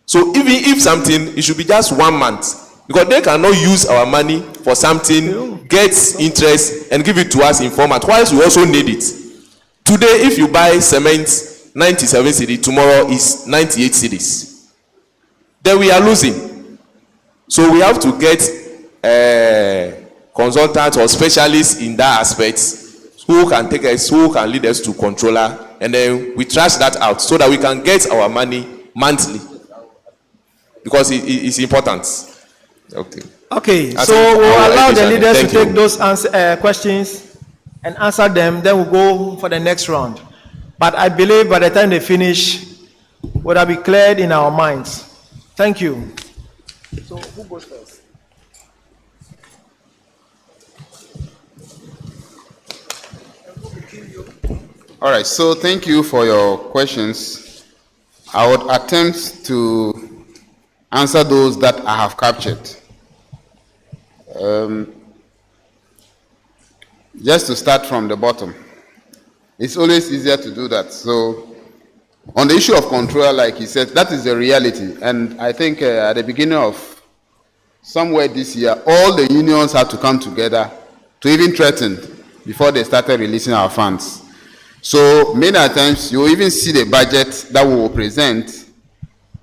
So even if something, it should be just 1 month. Because they cannot use our money for something, get interest, and give it to us in format. Whilst we also need it. Today, if you buy cement, 97 cedis, tomorrow is 98 cedis. Then we are losing. So we have to get consultants or specialists in that aspect who can take us, who can lead us to controller, and then we trash that out so that we can get our money monthly. Because it's important. Okay, so we'll allow the leaders to take those questions and answer them, then we'll go for the next round. But I believe by the time they finish, would have been cleared in our minds. Thank you. So who goes first? All right, so thank you for your questions. I would attempt to answer those that I have captured. Just to start from the bottom. It's always easier to do that. So, on the issue of control, like he said, that is the reality. And I think at the beginning of somewhere this year, all the unions had to come together to even threaten before they started releasing our funds. So, many times, you even see the budget that we will present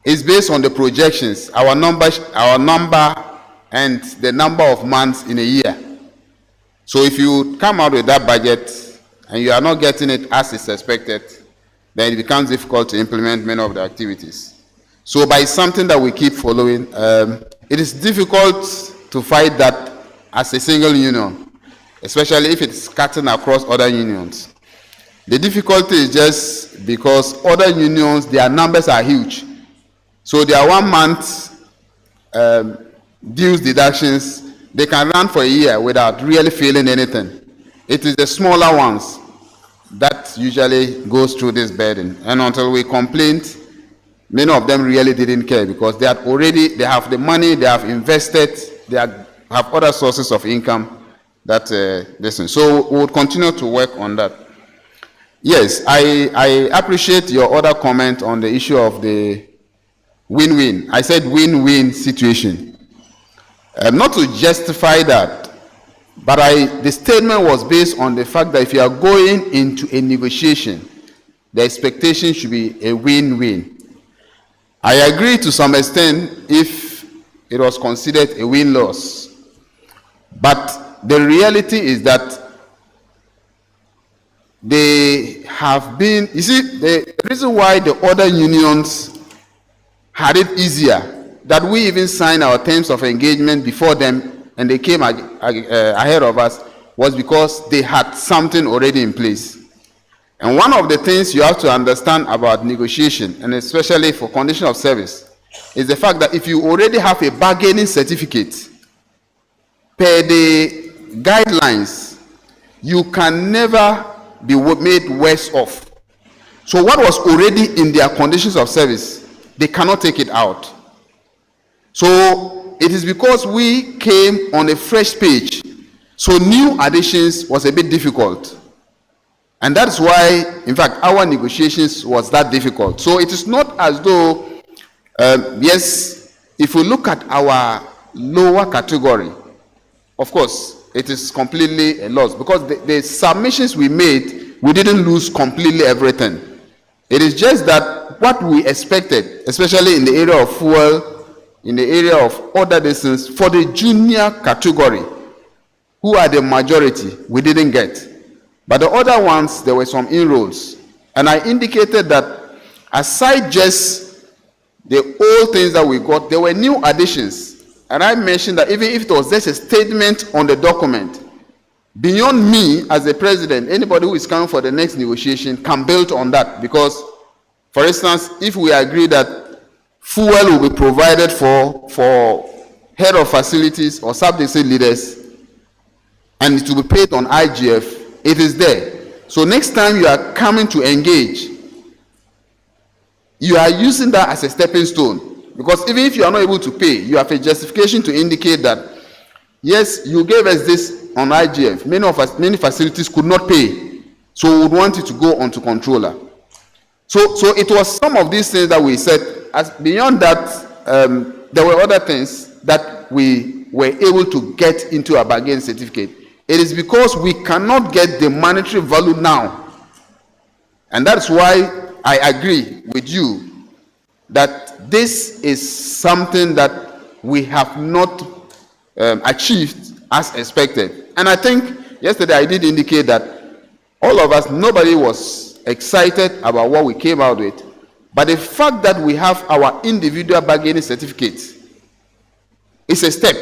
is based on the projections, our number and the number of months in a year. So if you come out with that budget and you are not getting it as is expected, then it becomes difficult to implement many of the activities. So by something that we keep following, it is difficult to fight that as a single union, especially if it's cutting across other unions. The difficulty is just because other unions, their numbers are huge. So their 1 month dues deductions, they can run for a year without really feeling anything. It is the smaller ones that usually goes through this burden. And until we complained, many of them really didn't care because they have the money, they have invested, they have other sources of income that listen. So we will continue to work on that. Yes, I appreciate your other comment on the issue of the win-win. I said win-win situation. Not to justify that, but the statement was based on the fact that if you are going into a negotiation, the expectation should be a win-win. I agree to some extent if it was considered a win-loss. But the reality is that they have been, you see, the reason why the other unions had it easier, that we even signed our terms of engagement before them and they came ahead of us, was because they had something already in place. And one of the things you have to understand about negotiation, and especially for condition of service, is the fact that if you already have a bargaining certificate, per the guidelines, you can never be made worse off. So what was already in their conditions of service, they cannot take it out. So it is because we came on a fresh page, so new additions was a bit difficult. And that's why, in fact, our negotiations was that difficult. So it is not as though, yes, if we look at our lower category, of course, it is completely a loss, because the submissions we made, we didn't lose completely everything. It is just that what we expected, especially in the area of fuel, in the area of other distance, for the junior category, who are the majority, we didn't get. But the other ones, there were some inroads. And I indicated that aside just the old things that we got, there were new additions. And I mentioned that even if it was just a statement on the document, beyond me as the president, anybody who is coming for the next negotiation can build on that. Because, for instance, if we agree that fuel will be provided for head of facilities or sub-district leaders, and it will be paid on IGF, it is there. So next time you are coming to engage, you are using that as a stepping stone. Because even if you are not able to pay, you have a justification to indicate that, yes, you gave us this on IGF. Many facilities could not pay. So we would want you to go on to controller. So it was some of these things that we said. As beyond that, there were other things that we were able to get into a bargain certificate. It is because we cannot get the monetary value now. And that's why I agree with you that this is something that we have not achieved as expected. And I think yesterday I did indicate that all of us, nobody was excited about what we came out with. But the fact that we have our individual bargaining certificates is a step.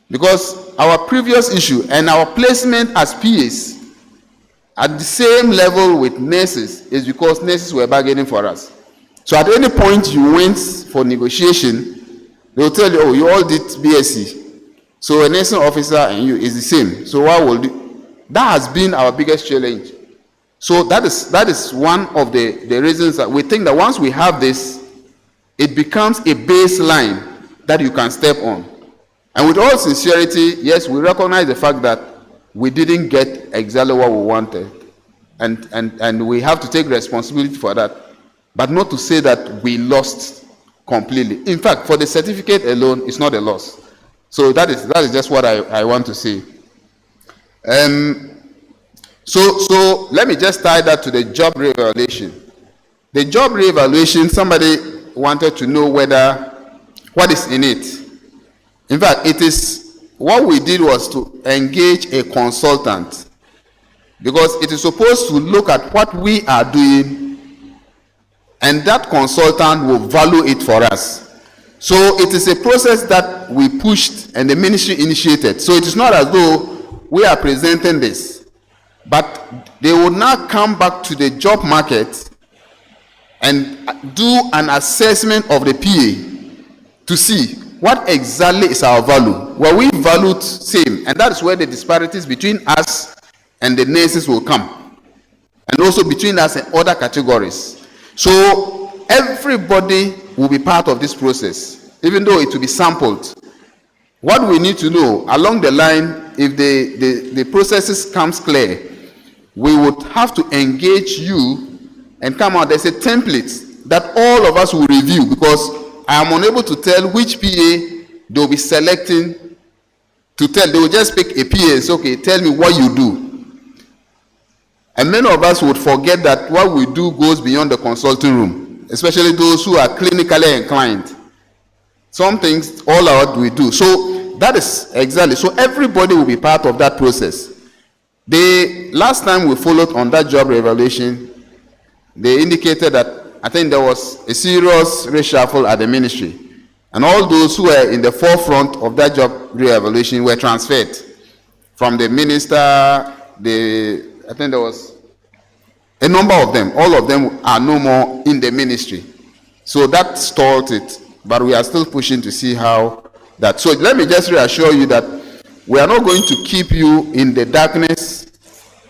Because our previous issue and our placement as PAs at the same level with nurses is because nurses were bargaining for us. So at any point you went for negotiation, they will tell you, oh, you all did BSc. So a nursing officer and you is the same. So what will do? That has been our biggest challenge. So that is one of the reasons that we think that once we have this, it becomes a baseline that you can step on. And with all sincerity, yes, we recognize the fact that we didn't get exactly what we wanted. And we have to take responsibility for that. But not to say that we lost completely. In fact, for the certificate alone, it's not a loss. So that is just what I want to say. So let me just tie that to the job reevaluation. The job reevaluation, somebody wanted to know what is in it. In fact, it is what we did was to engage a consultant, because it is supposed to look at what we are doing, and that consultant will value it for us. So it is a process that we pushed and the ministry initiated. So it is not as though we are presenting this, but they will now come back to the job market and do an assessment of the PA to see what exactly is our value. Were we valued same? And that is where the disparities between us and the nurses will come, and also between us and other categories. So everybody will be part of this process, even though it will be sampled. What we need to know along the line, if the processes comes clear, we would have to engage you and come out. There's a template that all of us will review, because I am unable to tell which PA they will be selecting to tell. They will just pick a PA and say, okay, tell me what you do. And many of us would forget that what we do goes beyond the consulting room, especially those who are clinically inclined. Some things all out we do. So that is exactly. So everybody will be part of that process. The last time we followed on that job evaluation, they indicated that I think there was a serious reshuffle at the ministry. And all those who were in the forefront of that job re-evaluation were transferred from the minister. I think there was a number of them. All of them are no more in the ministry. So that stalled it. But we are still pushing to see how that. So let me just reassure you that we are not going to keep you in the darkness,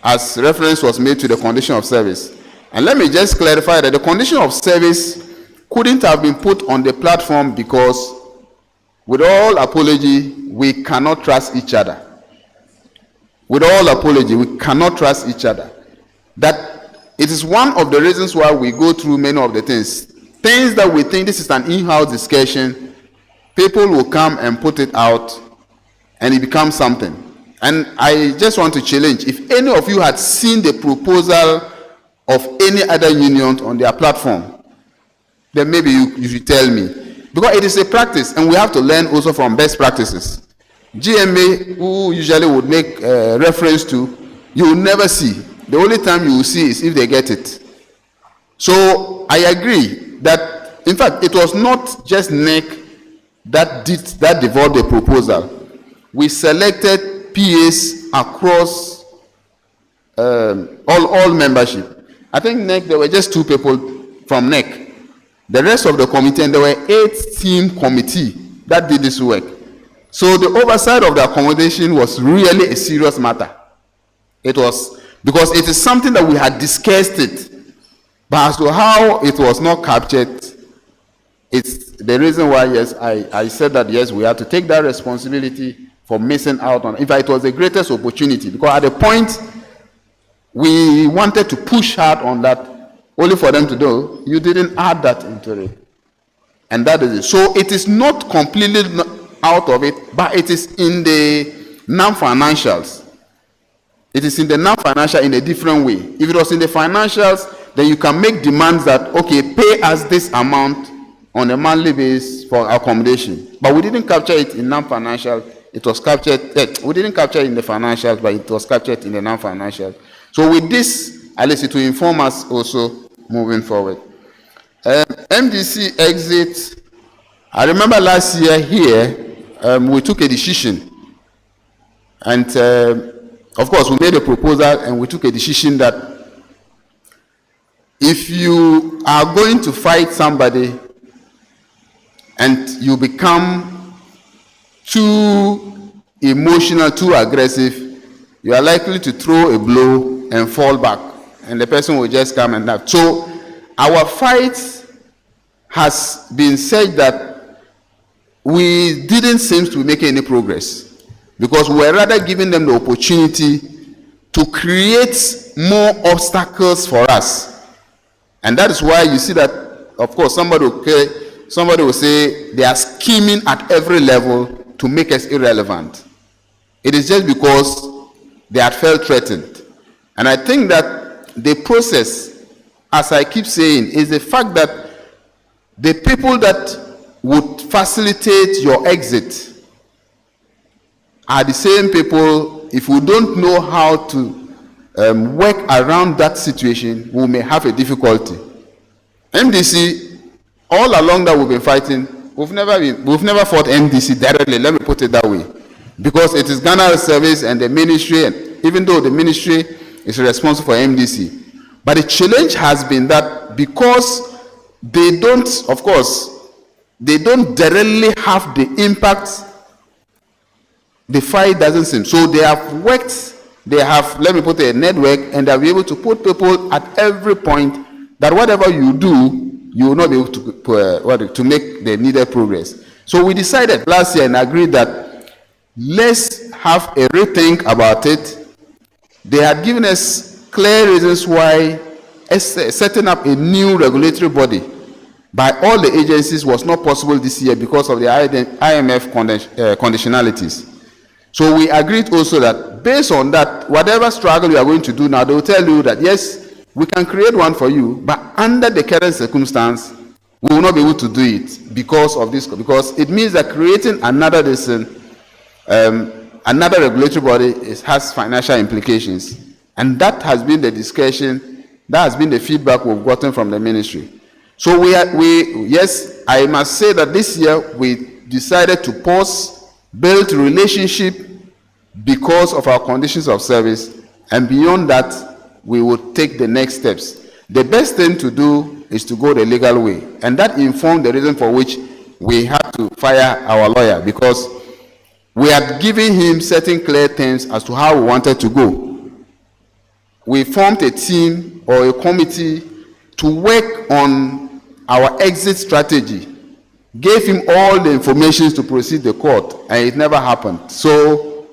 as reference was made to the condition of service. And let me just clarify that the condition of service couldn't have been put on the platform because, with all apology, we cannot trust each other. With all apology, we cannot trust each other. That it is one of the reasons why we go through many of the things. Things that we think this is an in-house discussion, people will come and put it out, and it becomes something. And I just want to challenge, if any of you had seen the proposal of any other union on their platform, then maybe you should tell me. Because it is a practice, and we have to learn also from best practices. GMA, who usually would make reference to, you will never see. The only time you will see is if they get it. So I agree that, in fact, it was not just NEC that developed the proposal. We selected PAs across all membership. I think NEC, there were just 2 people from NEC. The rest of the committee, and there were 8-team committee that did this work. So the oversight of the accommodation was really a serious matter. It was, because it is something that we had discussed it, but as to how it was not captured, it's the reason why, yes, I said that, yes, we have to take that responsibility for missing out on. In fact, it was the greatest opportunity, because at the point we wanted to push hard on that, only for them to do, you didn't add that into it. And that is it. So it is not completely out of it, but it is in the non-financials. It is in the non-financial in a different way. If it was in the financials, then you can make demands that, okay, pay us this amount on a monthly basis for accommodation. But we didn't capture it in non-financial. It was captured, we didn't capture it in the financials, but it was captured in the non-financial. So with this, at least it will inform us also moving forward. MDC exit. I remember last year here, we took a decision. And of course, we made a proposal and we took a decision that if you are going to fight somebody and you become too emotional, too aggressive, you are likely to throw a blow and fall back, and the person will just come and laugh. So our fight has been said that we didn't seem to make any progress, because we were rather giving them the opportunity to create more obstacles for us. And that is why you see that, of course, somebody will say they are scheming at every level to make us irrelevant. It is just because they had felt threatened. And I think that the process, as I keep saying, is the fact that the people that would facilitate your exit are the same people. If we don't know how to work around that situation, we may have a difficulty. MDC, all along that we've been fighting, we've never fought MDC directly, let me put it that way, because it is Ghana Service and the ministry, and even though the ministry is responsible for MDC, but the challenge has been that because they don't, of course, they don't directly have the impact, the fight doesn't seem. So they have worked, they have, let me put it, a network, and they'll be able to put people at every point that whatever you do, you will not be able to make the needed progress. So we decided last year and agreed that let's have a rethink about it. They had given us clear reasons why setting up a new regulatory body by all the agencies was not possible this year because of the IMF conditionalities. So we agreed also that based on that, whatever struggle you are going to do now, they will tell you that yes, we can create one for you, but under the current circumstance, we will not be able to do it because of this, because it means that creating another another regulatory body has financial implications. And that has been the discussion, that has been the feedback we've gotten from the ministry. So yes, I must say that this year we decided to pause, build relationship because of our conditions of service, and beyond that, we will take the next steps. The best thing to do is to go the legal way, and that informed the reason for which we had to fire our lawyer, because we had given him certain clear terms as to how we wanted to go. We formed a team or a committee to work on our exit strategy, gave him all the information to proceed the court, and it never happened. So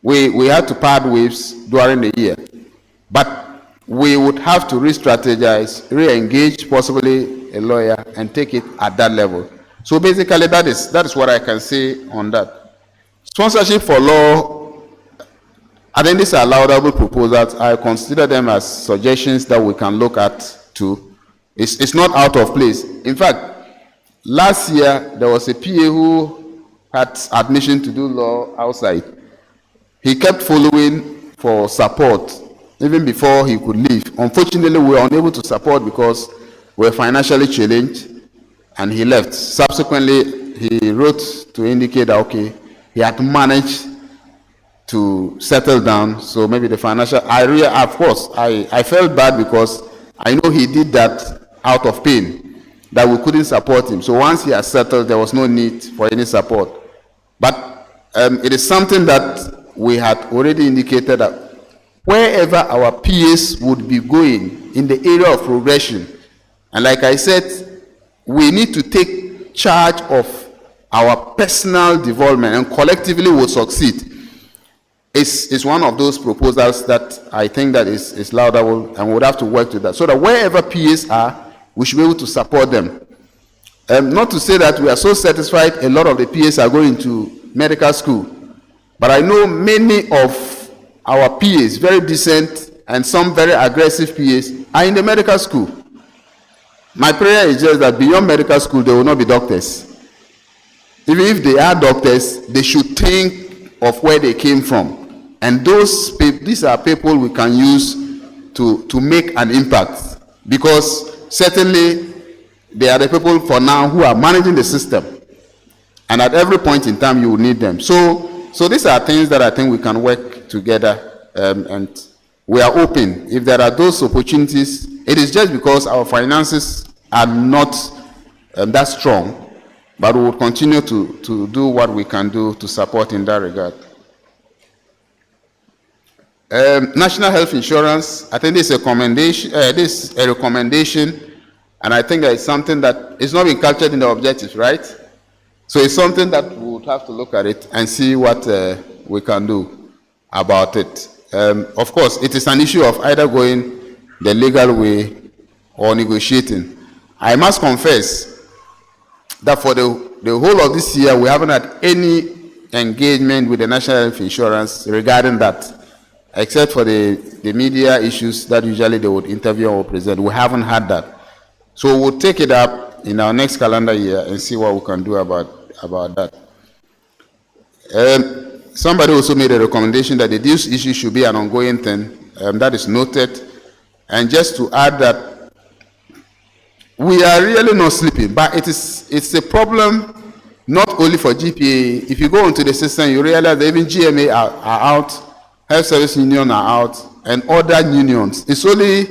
we had to part ways during the year. But we would have to re-strategize, re-engage possibly a lawyer, and take it at that level. So basically that is what I can say on that. Sponsorship for law, I think these are laudable proposals. I consider them as suggestions that we can look at too. It's not out of place. In fact, last year there was a PA who had admission to do law outside. He kept following for support even before he could leave. Unfortunately, we were unable to support because we were financially challenged, and he left. Subsequently, he wrote to indicate that, okay, he had managed to settle down, so maybe the financial, of course, I felt bad because I know he did that out of pain, that we couldn't support him. So once he had settled, there was no need for any support. But it is something that we had already indicated that wherever our PAs would be going in the area of progression, and like I said, we need to take charge of our personal development, and collectively will succeed. It's one of those proposals that I think that is laudable, and we would have to work to that, so that wherever PAs are, we should be able to support them. Not to say that we are so satisfied a lot of the PAs are going to medical school, but I know many of our PAs, very decent and some very aggressive PAs, are in the medical school. My prayer is just that beyond medical school, they will not be doctors. Even if they are doctors, they should think of where they came from. And these are people we can use to make an impact. Because certainly, they are the people for now who are managing the system. And at every point in time, you will need them. So these are things that I think we can work together, and we are open. If there are those opportunities, it is just because our finances are not that strong, but we will continue to do what we can do to support in that regard. National health insurance, I think this is a recommendation, and I think that it's something that is not being captured in the objectives, right? So it's something that we would have to look at it and see what we can do about it. Of course, it is an issue of either going the legal way or negotiating. I must confess that for the whole of this year, we haven't had any engagement with the National Health Insurance regarding that, except for the media issues that usually they would interview or present. We haven't had that. So we'll take it up in our next calendar year and see what we can do about that. Somebody also made a recommendation that the dues issue should be an ongoing thing. That is noted. And just to add that we are really not sleeping, but it's a problem not only for GPA. If you go into the system, you realize that even GMA are out, Health Service Union are out, and other unions. It's only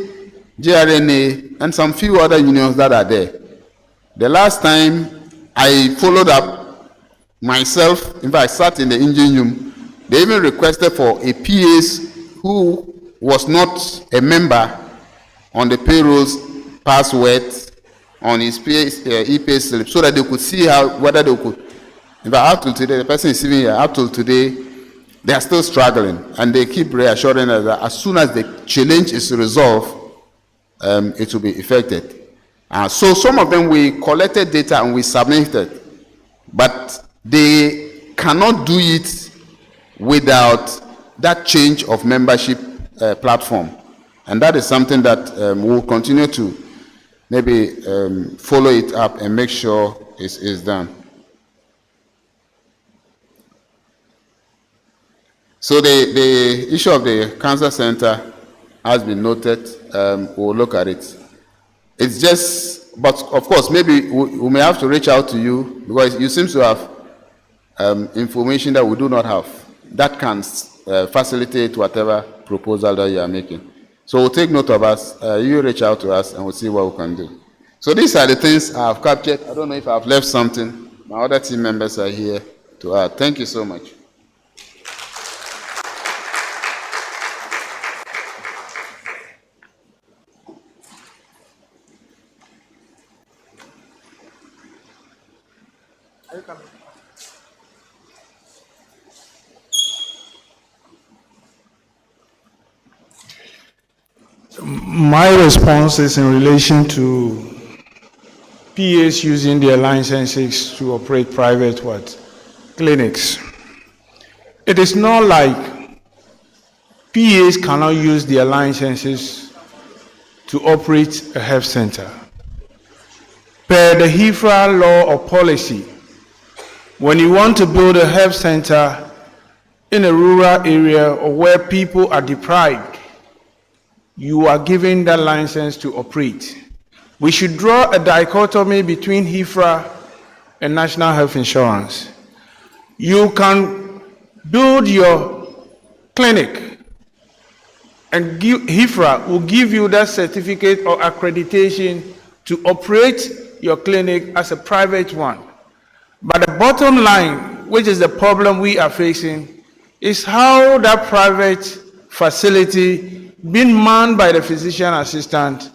GRNA and some few other unions that are there. The last time I followed up myself, in fact, I sat in the engine room, they even requested for a PAs who was not a member on the payrolls password on his e-pay slip, so that they could see whether they could. In fact, up till today, the person is sitting here, up till today, they are still struggling, and they keep reassuring us that as soon as the challenge is resolved, it will be effected. So some of them, we collected data and we submitted, but they cannot do it without that change of membership platform. And that is something that we'll continue to maybe follow it up and make sure it's done. So the issue of the cancer center has been noted. We'll look at it. It's just, but of course, maybe we may have to reach out to you because you seem to have information that we do not have that can facilitate whatever proposal that you are making. So we'll take note of us. You reach out to us and we'll see what we can do. So these are the things I have captured. I don't know if I've left something. My other team members are here to add. Thank you so much. My response is in relation to PAs using their licenses to operate private clinics. It is not like PAs cannot use their licenses to operate a health center. Per the HIFRA law or policy, when you want to build a health center in a rural area or where people are deprived, you are given that license to operate. We should draw a dichotomy between HIFRA and National Health Insurance. You can build your clinic and HIFRA will give you that certificate or accreditation to operate your clinic as a private one. But the bottom line, which is the problem we are facing, is how that private facility being manned by the physician assistant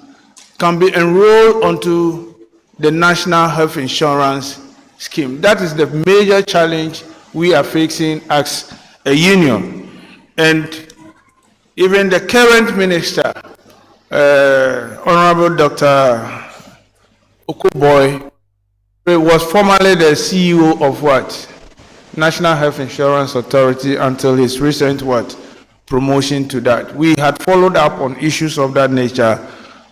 can be enrolled onto the National Health Insurance Scheme. That is the major challenge we are facing as a union. And even the current minister, Honorable Dr. Okuboy, was formerly the CEO of National Health Insurance Authority until his recent promotion to that. We had followed up on issues of that nature,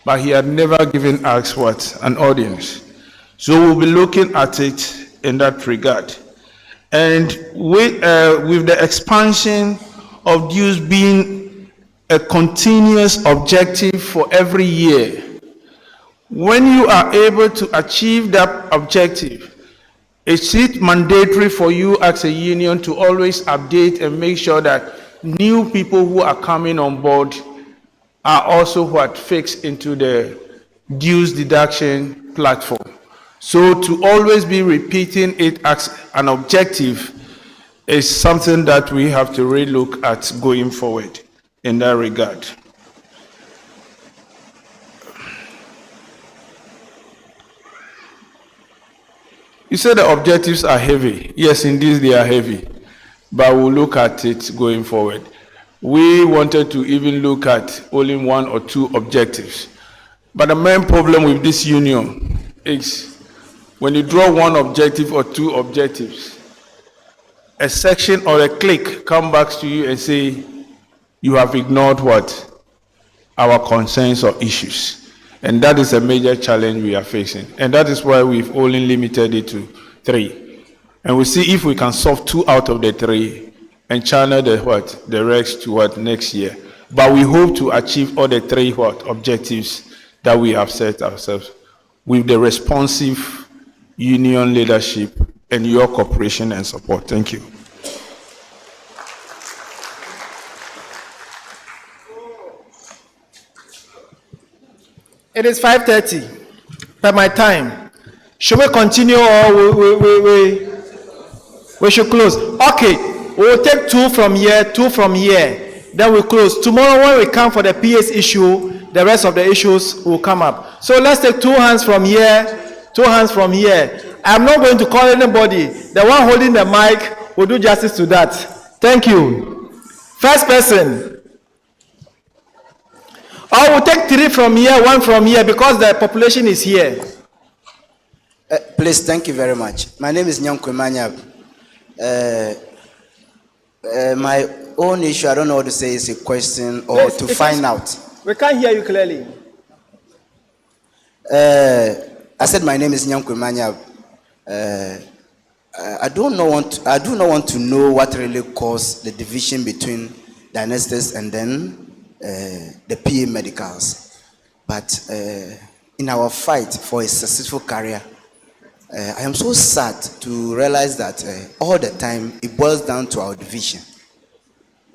but he had never given us an audience. So we'll be looking at it in that regard. And with the expansion of dues being a continuous objective for every year, when you are able to achieve that objective, is it mandatory for you as a union to always update and make sure that new people who are coming on board are also fixed into the dues deduction platform? So to always be repeating it as an objective is something that we have to really look at going forward in that regard. You said the objectives are heavy. Yes, indeed they are heavy. But we'll look at it going forward. We wanted to even look at only one or two objectives. But the main problem with this union is when you draw one objective or two objectives, a section or a clique come back to you and say, you have ignored our concerns or issues. And that is a major challenge we are facing. And that is why we've only limited it to 3. And we'll see if we can solve 2 out of the 3 and channel the rest to next year. But we hope to achieve all the 3 objectives that we have set ourselves with the responsive union leadership and your cooperation and support. Thank you. It is 5:30 by my time. Should we continue or we should close? Okay, we'll take 2 from here, 2 from here, then we'll close. Tomorrow when we come for the PS issue, the rest of the issues will come up. So let's take 2 hands from here, 2 hands from here. I'm not going to call anybody. The one holding the mic will do justice to that. Thank you. First person. Or we'll take 3 from here, 1 from here, because the population is here. Please, thank you very much. My name is Nyanko Manyab. My own issue, I don't know what to say, is a question or to find out. We can't hear you clearly. I said my name is Nyankwe Manyab. I do not want to know what really caused the division between the anesthetists and then the PA medicals. But in our fight for a successful career, I am so sad to realize that all the time it boils down to our division.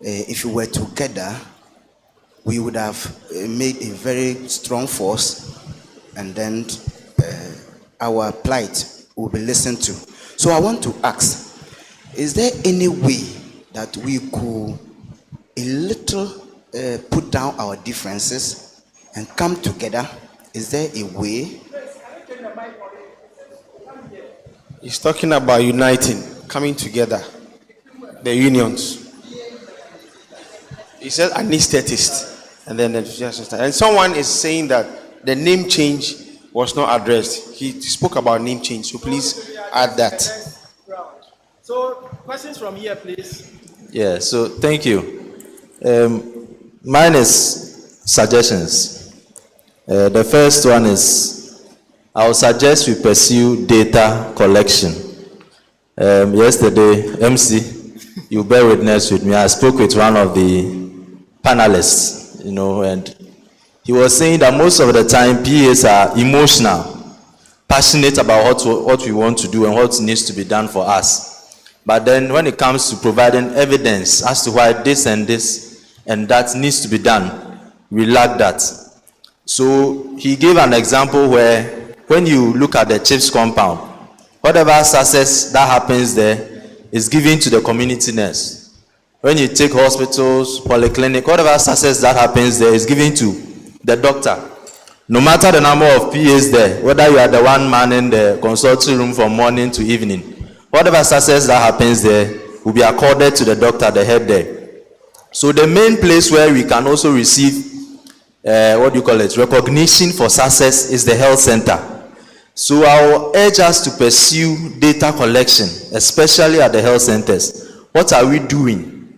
If we were together, we would have made a very strong force, and then our plight will be listened to. So I want to ask, is there any way that we could a little put down our differences and come together? Is there a way? He's talking about uniting, coming together, the unions. He said anesthetist, and then and someone is saying that the name change was not addressed. He spoke about name change, so please add that. So, questions from here, please. Yeah, so thank you. Mine is suggestions. The first one is, I would suggest we pursue data collection. Yesterday, MC, you bear witness with me, I spoke with one of the panelists, and he was saying that most of the time PAs are emotional, passionate about what we want to do and what needs to be done for us. But then when it comes to providing evidence as to why this and that needs to be done, we lack that. So he gave an example where when you look at the chief's compound, whatever success that happens there is given to the community nurse. When you take hospitals, polyclinic, whatever success that happens there is given to the doctor. No matter the number of PAs there, whether you are the one man in the consulting room from morning to evening, whatever success that happens there will be accorded to the doctor, the head there. So the main place where we can also receive recognition for success is the health center. So I will urge us to pursue data collection, especially at the health centers. What are we doing?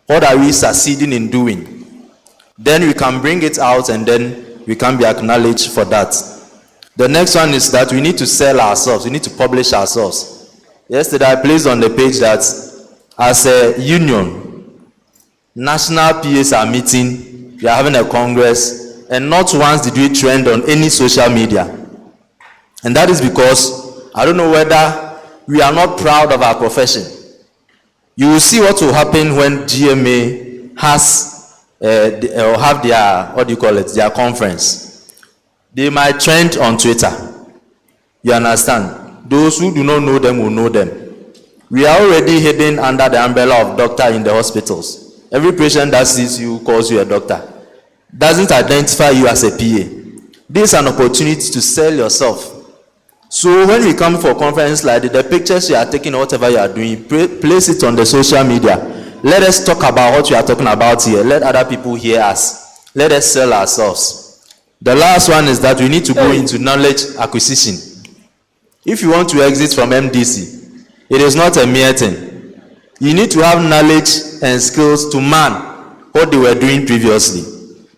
What are we succeeding in doing? Then we can bring it out and then we can be acknowledged for that. The next one is that we need to sell ourselves. We need to publish ourselves. Yesterday I placed on the page that as a union, national PAs are meeting, we are having a congress, and not once did we trend on any social media. And that is because I don't know whether we are not proud of our profession. You will see what will happen when GMA has or have their conference. They might trend on Twitter. You understand? Those who do not know them will know them. We are already hidden under the umbrella of doctor in the hospitals. Every patient that sees you calls you a doctor. Doesn't identify you as a PA. This is an opportunity to sell yourself. So when we come for a conference like this, the pictures you are taking, whatever you are doing, place it on the social media. Let us talk about what we are talking about here. Let other people hear us. Let us sell ourselves. The last one is that we need to go into knowledge acquisition. If you want to exit from MDC, it is not a mere thing. You need to have knowledge and skills to man what they were doing previously.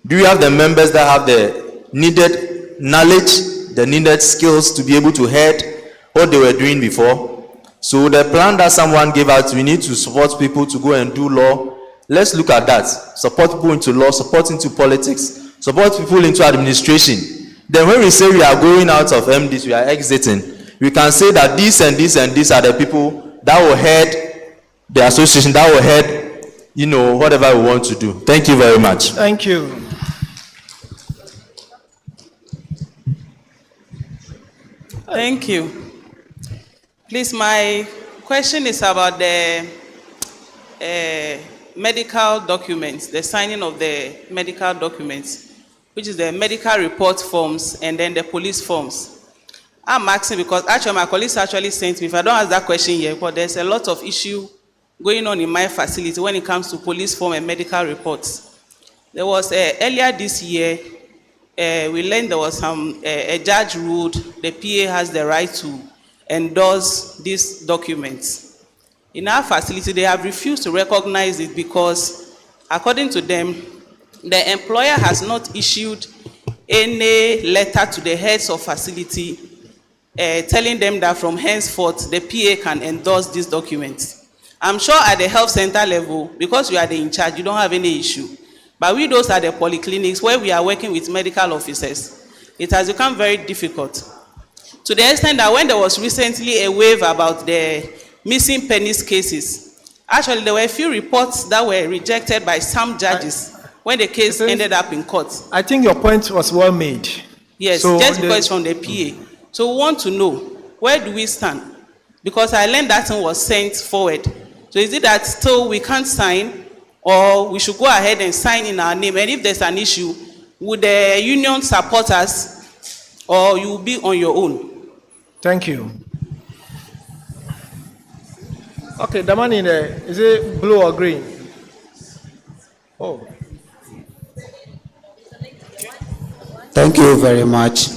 Do you have the members that have the needed knowledge, the needed skills to be able to head what they were doing before? So the plan that someone gave out, we need to support people to go and do law. Let's look at that. Support people into law, support into politics, support people into administration. Then when we say we are going out of MDs, we are exiting, we can say that this and this and these are the people that will head the association, that will head, whatever we want to do. Thank you very much. Thank you. Thank you. Please, my question is about the medical documents, the signing of the medical documents, which is the medical report forms and then the police forms. I'm asking because actually my colleagues actually sent me, if I don't ask that question here, but there's a lot of issue going on in my facility when it comes to police form and medical reports. There was earlier this year, we learned there was a judge ruled the PA has the right to endorse these documents. In our facility, they have refused to recognize it because, according to them, the employer has not issued any letter to the heads of facility telling them that from henceforth the PA can endorse these documents. I'm sure at the health center level, because you are the in charge, you don't have any issue. But we those are the polyclinics where we are working with medical officers, it has become very difficult. To the extent that when there was recently a wave about the missing pennies cases, actually there were a few reports that were rejected by some judges when the case ended up in court. I think your point was well made. Yes, So just because it's from the PA. So we want to know, where do we stand? Because I learned that thing was sent forward. So is it that still we can't sign, or we should go ahead and sign in our name? And if there's an issue, would the union support us, or you will be on your own? Thank you. Okay, the man in there, is it blue or green? Oh. Thank you very much.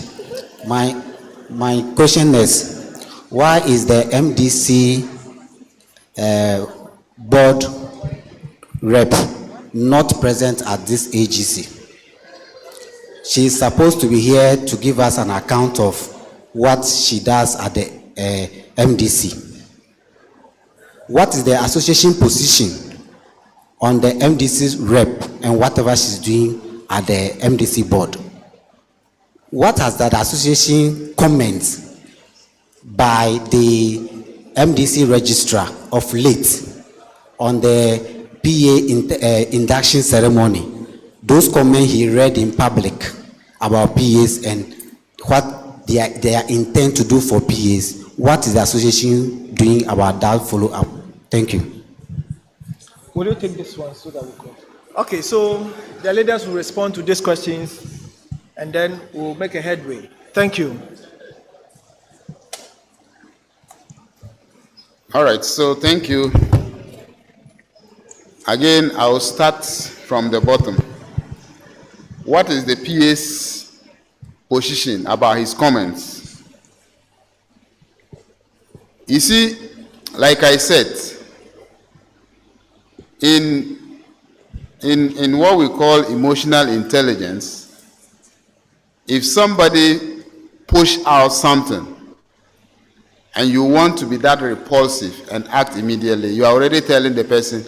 My question is, why is the MDC board rep not present at this AGC? She is supposed to be here to give us an account of what she does at the MDC. What is the association position on the MDC's rep and whatever she's doing at the MDC board? What has that association comments by the MDC registrar of late on the PA induction ceremony? Those comments he read in public about PAs and what they intend to do for PAs. What is the association doing about that follow-up? Thank you. Will you take this one so that we can? Okay, so the leaders will respond to these questions and then we'll make a headway. Thank you. All right, so thank you. Again, I will start from the bottom. What is the PA's position about his comments? You see, like I said, in what we call emotional intelligence, if somebody push out something and you want to be that repulsive and act immediately, you are already telling the person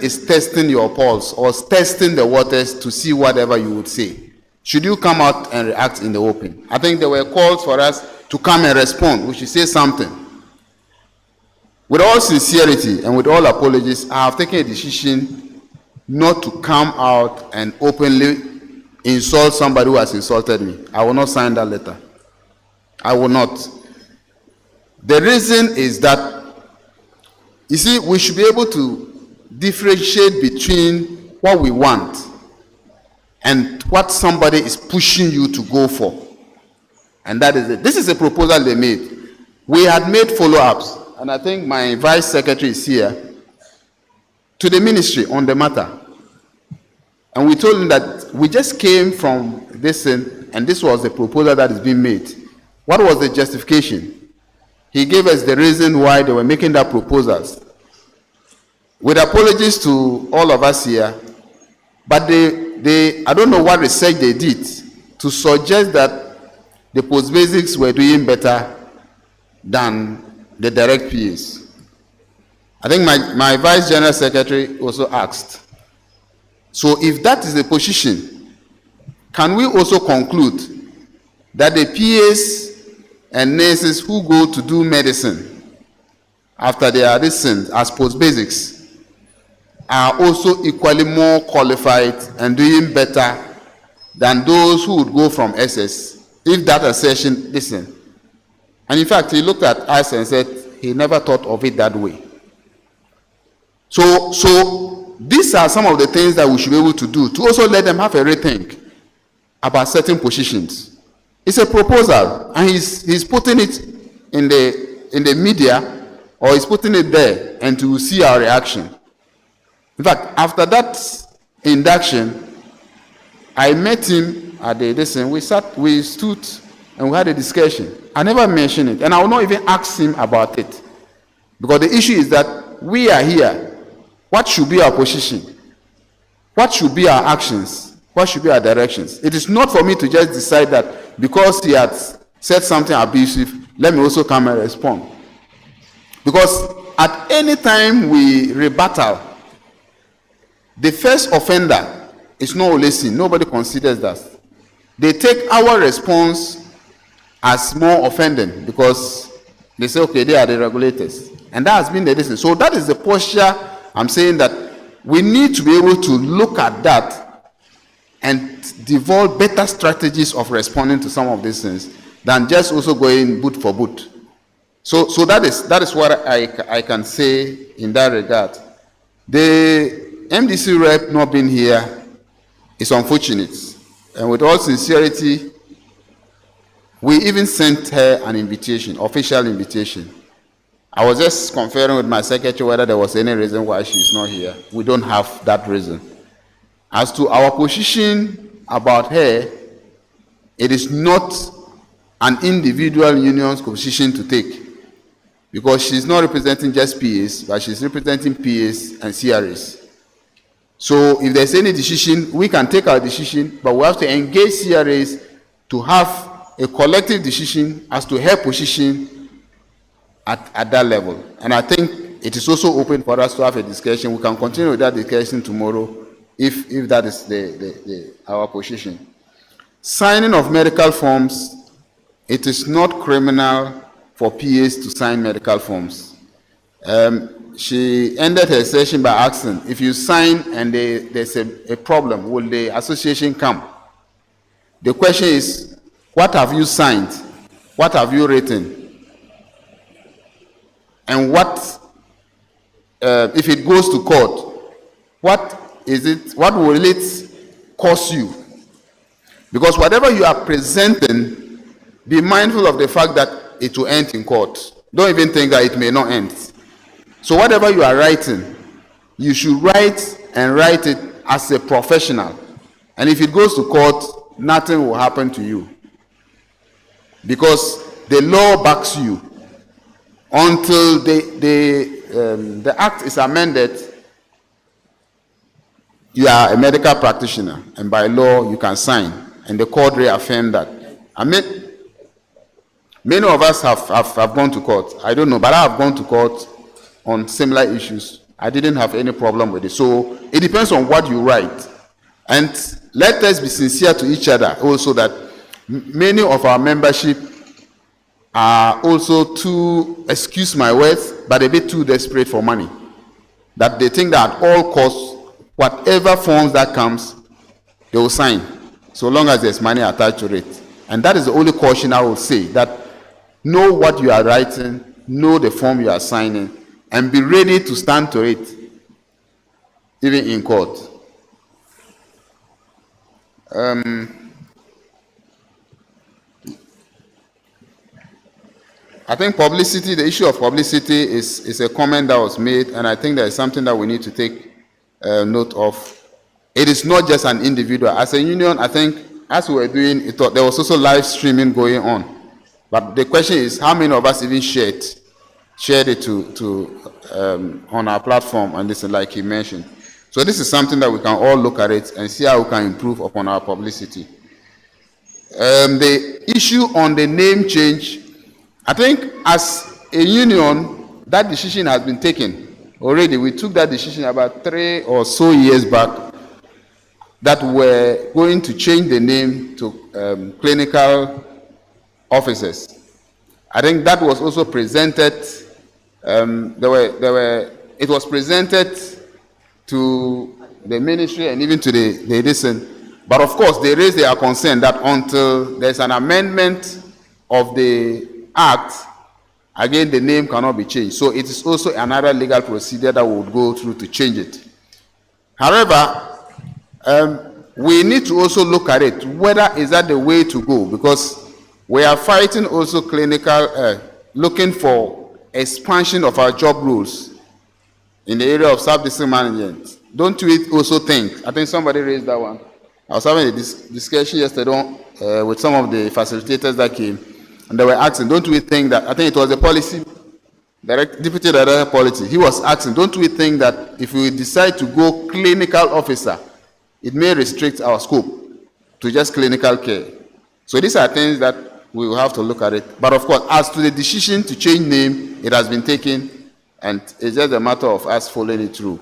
is testing your pulse or testing the waters to see whatever you would say. Should you come out and react in the open? I think there were calls for us to come and respond. We should say something. With all sincerity and with all apologies, I have taken a decision not to come out and openly insult somebody who has insulted me. I will not sign that letter. I will not. The reason is that, you see, we should be able to differentiate between what we want and what somebody is pushing you to go for. And that is it. This is a proposal they made. We had made follow-ups, and I think my vice secretary is here, to the ministry on the matter. And we told him that we just came from this and this was the proposal that is being made. What was the justification? He gave us the reason why they were making that proposals. With apologies to all of us here, but they I don't know what research they did to suggest that the post-basics were doing better than the direct PAs. I think my vice general secretary also asked. So if that is the position, can we also conclude that the PAs and nurses who go to do medicine after they are listened as post-basics are also equally more qualified and doing better than those who would go from SS? If that assertion, listen. And in fact, he looked at us and said he never thought of it that way. So these are some of the things that we should be able to do to also let them have a rethink about certain positions. It's a proposal, and he's putting it in the media, or he's putting it there, and to see our reaction. In fact, after that induction, I met him at the listen. We stood, and we had a discussion. I never mentioned it, and I will not even ask him about it, because the issue is that we are here. What should be our position? What should be our actions? what should be our directions. It is not for me to just decide that because he had said something abusive, let me also come and respond. Because at any time we rebuttal, the first offender is not always seen. Nobody considers that. They take our response as more offending because they say, okay, they are the regulators. And that has been the reason. So that is the posture I'm saying, that we need to be able to look at that and develop better strategies of responding to some of these things than just also going boot for boot. So that is what I can say in that regard. The MDC rep not being here is unfortunate. And with all sincerity, we even sent her an invitation, official invitation. I was just conferring with my secretary whether there was any reason why she's not here. We don't have that reason. As to our position about her, it is not an individual union's position to take, because she's not representing just PAs, but she's representing PAs and CRAs. So if there's any decision, we can take our decision, but we have to engage CRAs to have a collective decision as to her position at that level. And I think it is also open for us to have a discussion. We can continue with that discussion tomorrow if that is our position. Signing of medical forms, it is not criminal for PAs to sign medical forms. She ended her session by asking, if you sign and there's a problem, will the association come? The question is, what have you signed? What have you written? And what, if it goes to court, what will it cost you? Because whatever you are presenting, be mindful of the fact that it will end in court. Don't even think that it may not end. So whatever you are writing, you should write it as a professional. And if it goes to court, nothing will happen to you. Because the law backs you. Until the act is amended, you are a medical practitioner, and by law you can sign, and the court reaffirmed that. I mean, many of us have gone to court. I don't know, but I have gone to court on similar issues. I didn't have any problem with it. So it depends on what you write. And let us be sincere to each other also, that many of our membership are also too, excuse my words, but a bit too desperate for money. That they think that at all costs, whatever forms that comes, they will sign, so long as there's money attached to it. And that is the only caution I will say, that know what you are writing, know the form you are signing, and be ready to stand to it, even in court. I think publicity, the issue of publicity is a comment that was made, and I think there is something that we need to take note of. It is not just an individual. As a union, I think, as we were doing it, there was also live streaming going on. But the question is, how many of us even shared it on our platform, and this, like he mentioned. So this is something that we can all look at it and see how we can improve upon our publicity. The issue on the name change, I think as a union, that decision has been taken already. We took that decision about 3 or so years back, that we're going to change the name to clinical officers. I think that was also presented. It was presented to the ministry and even to the listen. But of course, they raised their concern that until there's an amendment of the act, again, the name cannot be changed. So it is also another legal procedure that we would go through to change it. However, we need to also look at it, whether is that the way to go, because we are fighting also clinical, looking for expansion of our job roles in the area of sub-district management. Don't we also think, I think somebody raised that one. I was having a discussion yesterday with some of the facilitators that came, and they were asking, don't we think that, I think it was the policy, deputy director of policy, he was asking, don't we think that if we decide to go clinical officer, it may restrict our scope to just clinical care. So these are things that we will have to look at it. But of course, as to the decision to change name, it has been taken, and it's just a matter of us following it through.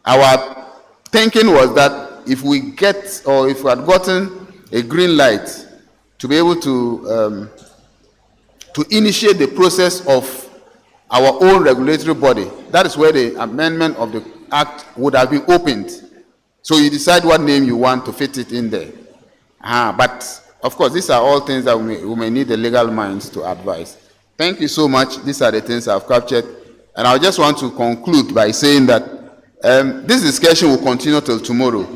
Our thinking was that if we get, or if we had gotten a green light to be able to initiate the process of our own regulatory body, that is where the amendment of the act would have been opened. So you decide what name you want to fit it in there. But of course, these are all things that we may need the legal minds to advise. Thank you so much. These are the things I've captured. And I just want to conclude by saying that this discussion will continue till tomorrow.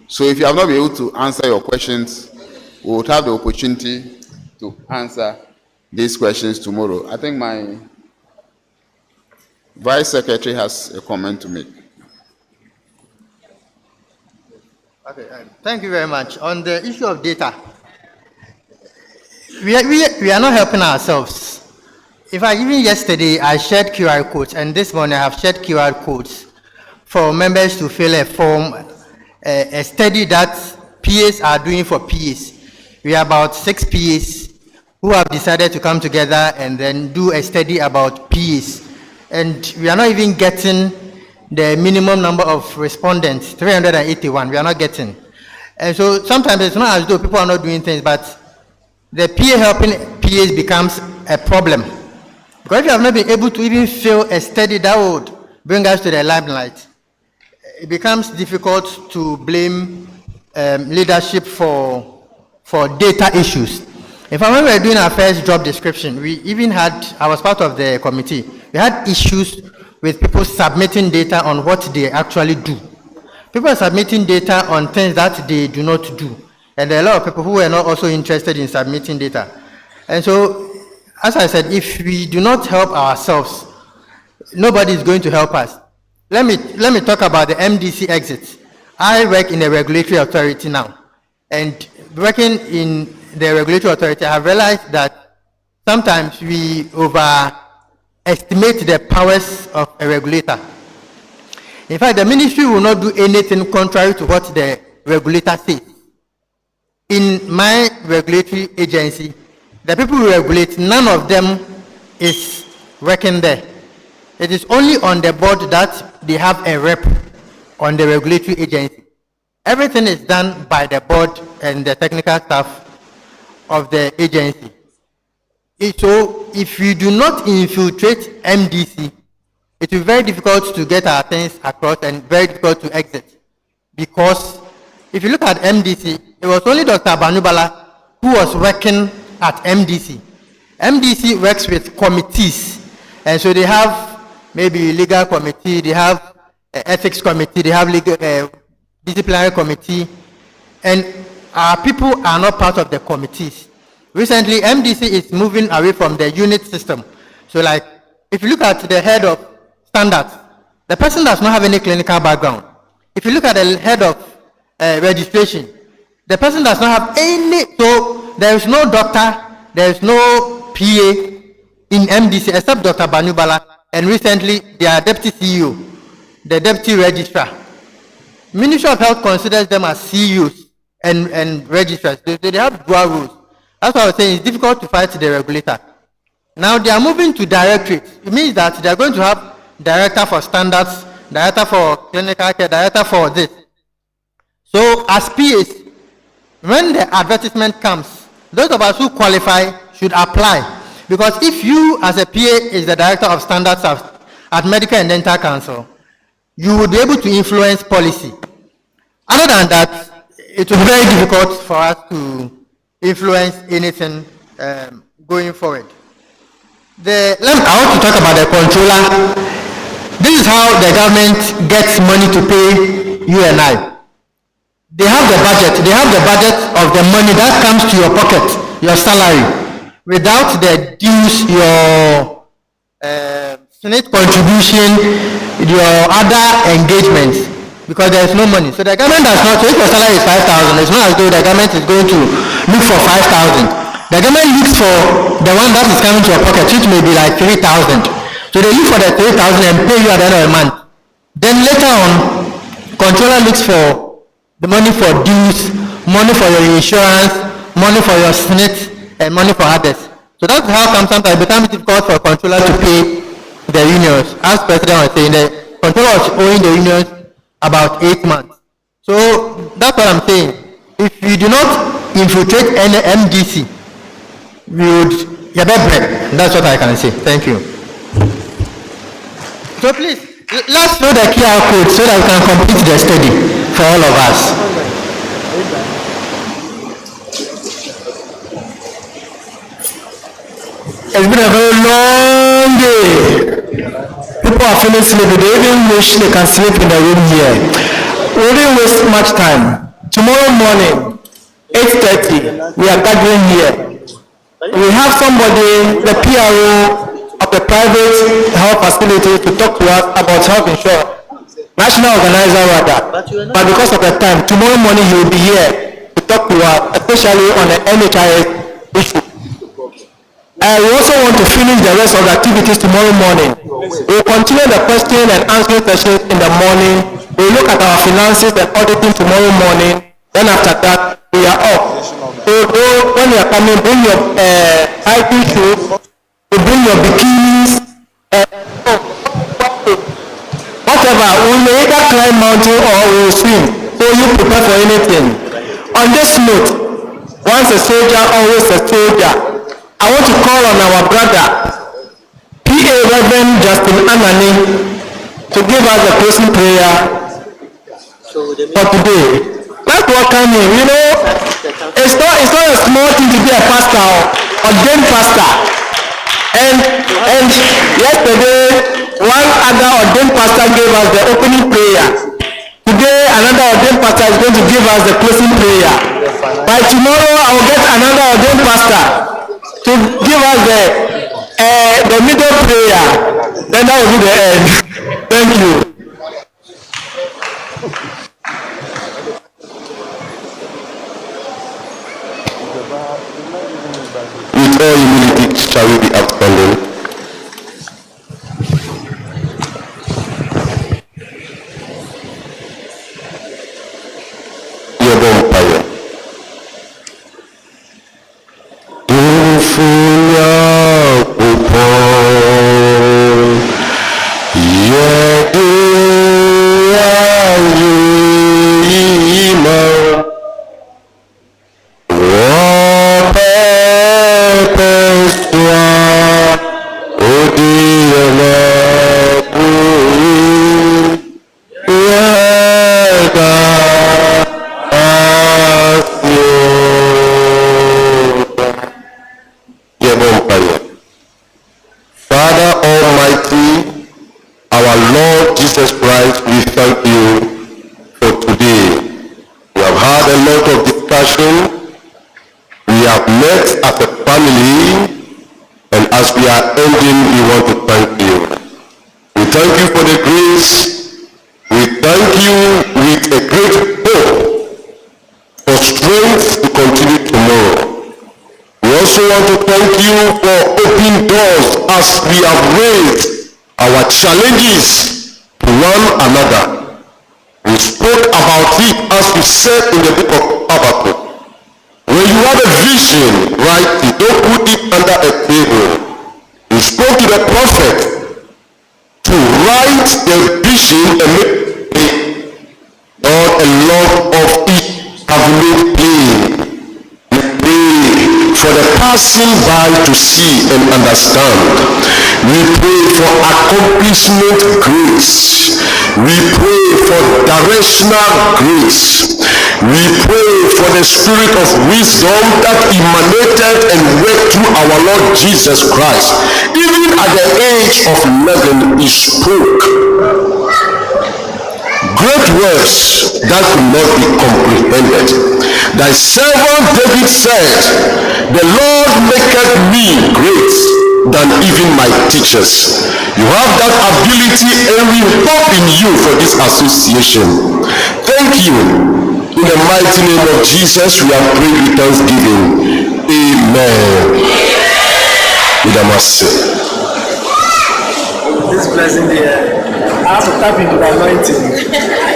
So if you have not been able to answer your questions, we will have the opportunity to answer these questions tomorrow. I think my Vice Secretary has a comment to make. Okay, thank you very much. On the issue of data, we are not helping ourselves. In fact, even yesterday, I shared QR codes, and this morning I have shared QR codes for members to fill a form, a study that PAs are doing for PAs. We are about 6 PAs who have decided to come together and then do a study about PAs. And we are not even getting the minimum number of respondents, 381, we are not getting. And so sometimes it's not as though people are not doing things, but the PA helping PAs becomes a problem. Because if you have not been able to even fill a study that would bring us to the limelight, it becomes difficult to blame leadership for data issues. In fact, when we were doing our first job description, we even had, I was part of the committee, we had issues with people submitting data on what they actually do. People are submitting data on things that they do not do. And there are a lot of people who were not also interested in submitting data. And so, as I said, if we do not help ourselves, nobody is going to help us. Let me talk about the MDC exit. I work in a regulatory authority now. And working in the regulatory authority, I have realized that sometimes we overestimate the powers of a regulator. In fact, the ministry will not do anything contrary to what the regulator says. In my regulatory agency, the people who regulate, none of them is working there. It is only on the board that they have a rep on the regulatory agency. Everything is done by the board and the technical staff of the agency. So if we do not infiltrate MDC, it will be very difficult to get our things across and very difficult to exit. Because if you look at MDC, it was only Dr. Banubala who was working at MDC. MDC works with committees, and so they have maybe legal committee, they have ethics committee, they have legal disciplinary committee, and our people are not part of the committees. Recently, MDC is moving away from the unit system. So like, if you look at the head of standards, the person does not have any clinical background. If you look at the head of registration, the person does not have any, so there is no doctor, there is no PA in MDC except Dr. Banubala, and recently their deputy CEO, the deputy registrar. Ministry of Health considers them as CEOs and registrars. They have dual rules. That's why I was saying it's difficult to fight the regulator. Now they are moving to directorate. It means that they are going to have director for standards, director for clinical care, director for this. So as PAs, when the advertisement comes, those of us who qualify should apply. Because if you as a PA is the director of standards at Medical and Dental Council, you would be able to influence policy. Other than that, it will be very difficult for us to influence anything going forward. I want to talk about the controller. This is how the government gets money to pay you and I. They have the budget. They have the budget of the money that comes to your pocket, your salary, without the dues, your Senate contribution, your other engagements, because there is no money. So the government does not, so if your salary is 5,000, it's not as though the government is going to look for 5,000. The government looks for the one that is coming to your pocket, which may be like 3,000. So they look for the 3,000 and pay you at the end of the month. Then later on, controller looks for the money for dues, money for your insurance, money for your SNIT, and money for others. So that's how come sometimes it becomes difficult for a controller to pay the unions. As President was saying, the controller was owing the unions about 8 months. So that's what I'm saying. If you do not infiltrate any MDC, we would get bread. That's what I can say. Thank you. So please, let's know the QR code so that we can complete the study for all of us. It's been a very long day. People are feeling sleepy. They even wish they can sleep in the room here. We didn't waste much time. Tomorrow morning, 8:30, we are gathering here. We have somebody, the PRO of the private health facility, to talk to us about health insurance. National organizer rather. But because of the time, tomorrow morning he will be here to talk to us, especially on the NHIS issue. We also want to finish the rest of the activities tomorrow morning. We will continue the question and answering sessions in the morning. We will look at our finances and auditing tomorrow morning. Then after that, we are off. So when you are coming, bring your hiking shoes, you bring your bikinis, whatever. We will either climb mountain or we will swim. So you prepare for anything. On this note, once a soldier, always a soldier. I want to call on our brother, PA Reverend Justin Anani, to give us a closing prayer for today. Let's welcome him. You know, it's not a small thing to be a pastor or ordained pastor. And yesterday, one other ordained pastor gave us the opening prayer. Today, another ordained pastor is going to give us the closing prayer. By tomorrow, I will get another ordained pastor to give us the middle prayer. Then that will be the end. Thank you. With all humility, shall we be outstanding? Challenges to one another. We spoke about it as we said in the book of Habakkuk. When you have a vision, right, you don't put it under a table. You spoke to the prophet to write the vision and make God a lot of it have made plain. We pray for the passing by to see and understand. We pray for accomplishment grace. We pray for directional grace. We pray for the spirit of wisdom that emanated and worked through our Lord Jesus Christ. Even at the age of 11, he spoke great words that could not be comprehended. Thy servant David said, the Lord maketh me great than even my teachers. You have that ability and we hope in you for this association. Thank you. In the mighty name of Jesus, we have prayed with thanksgiving. Amen. This blessing here, I have to tap into the anointing.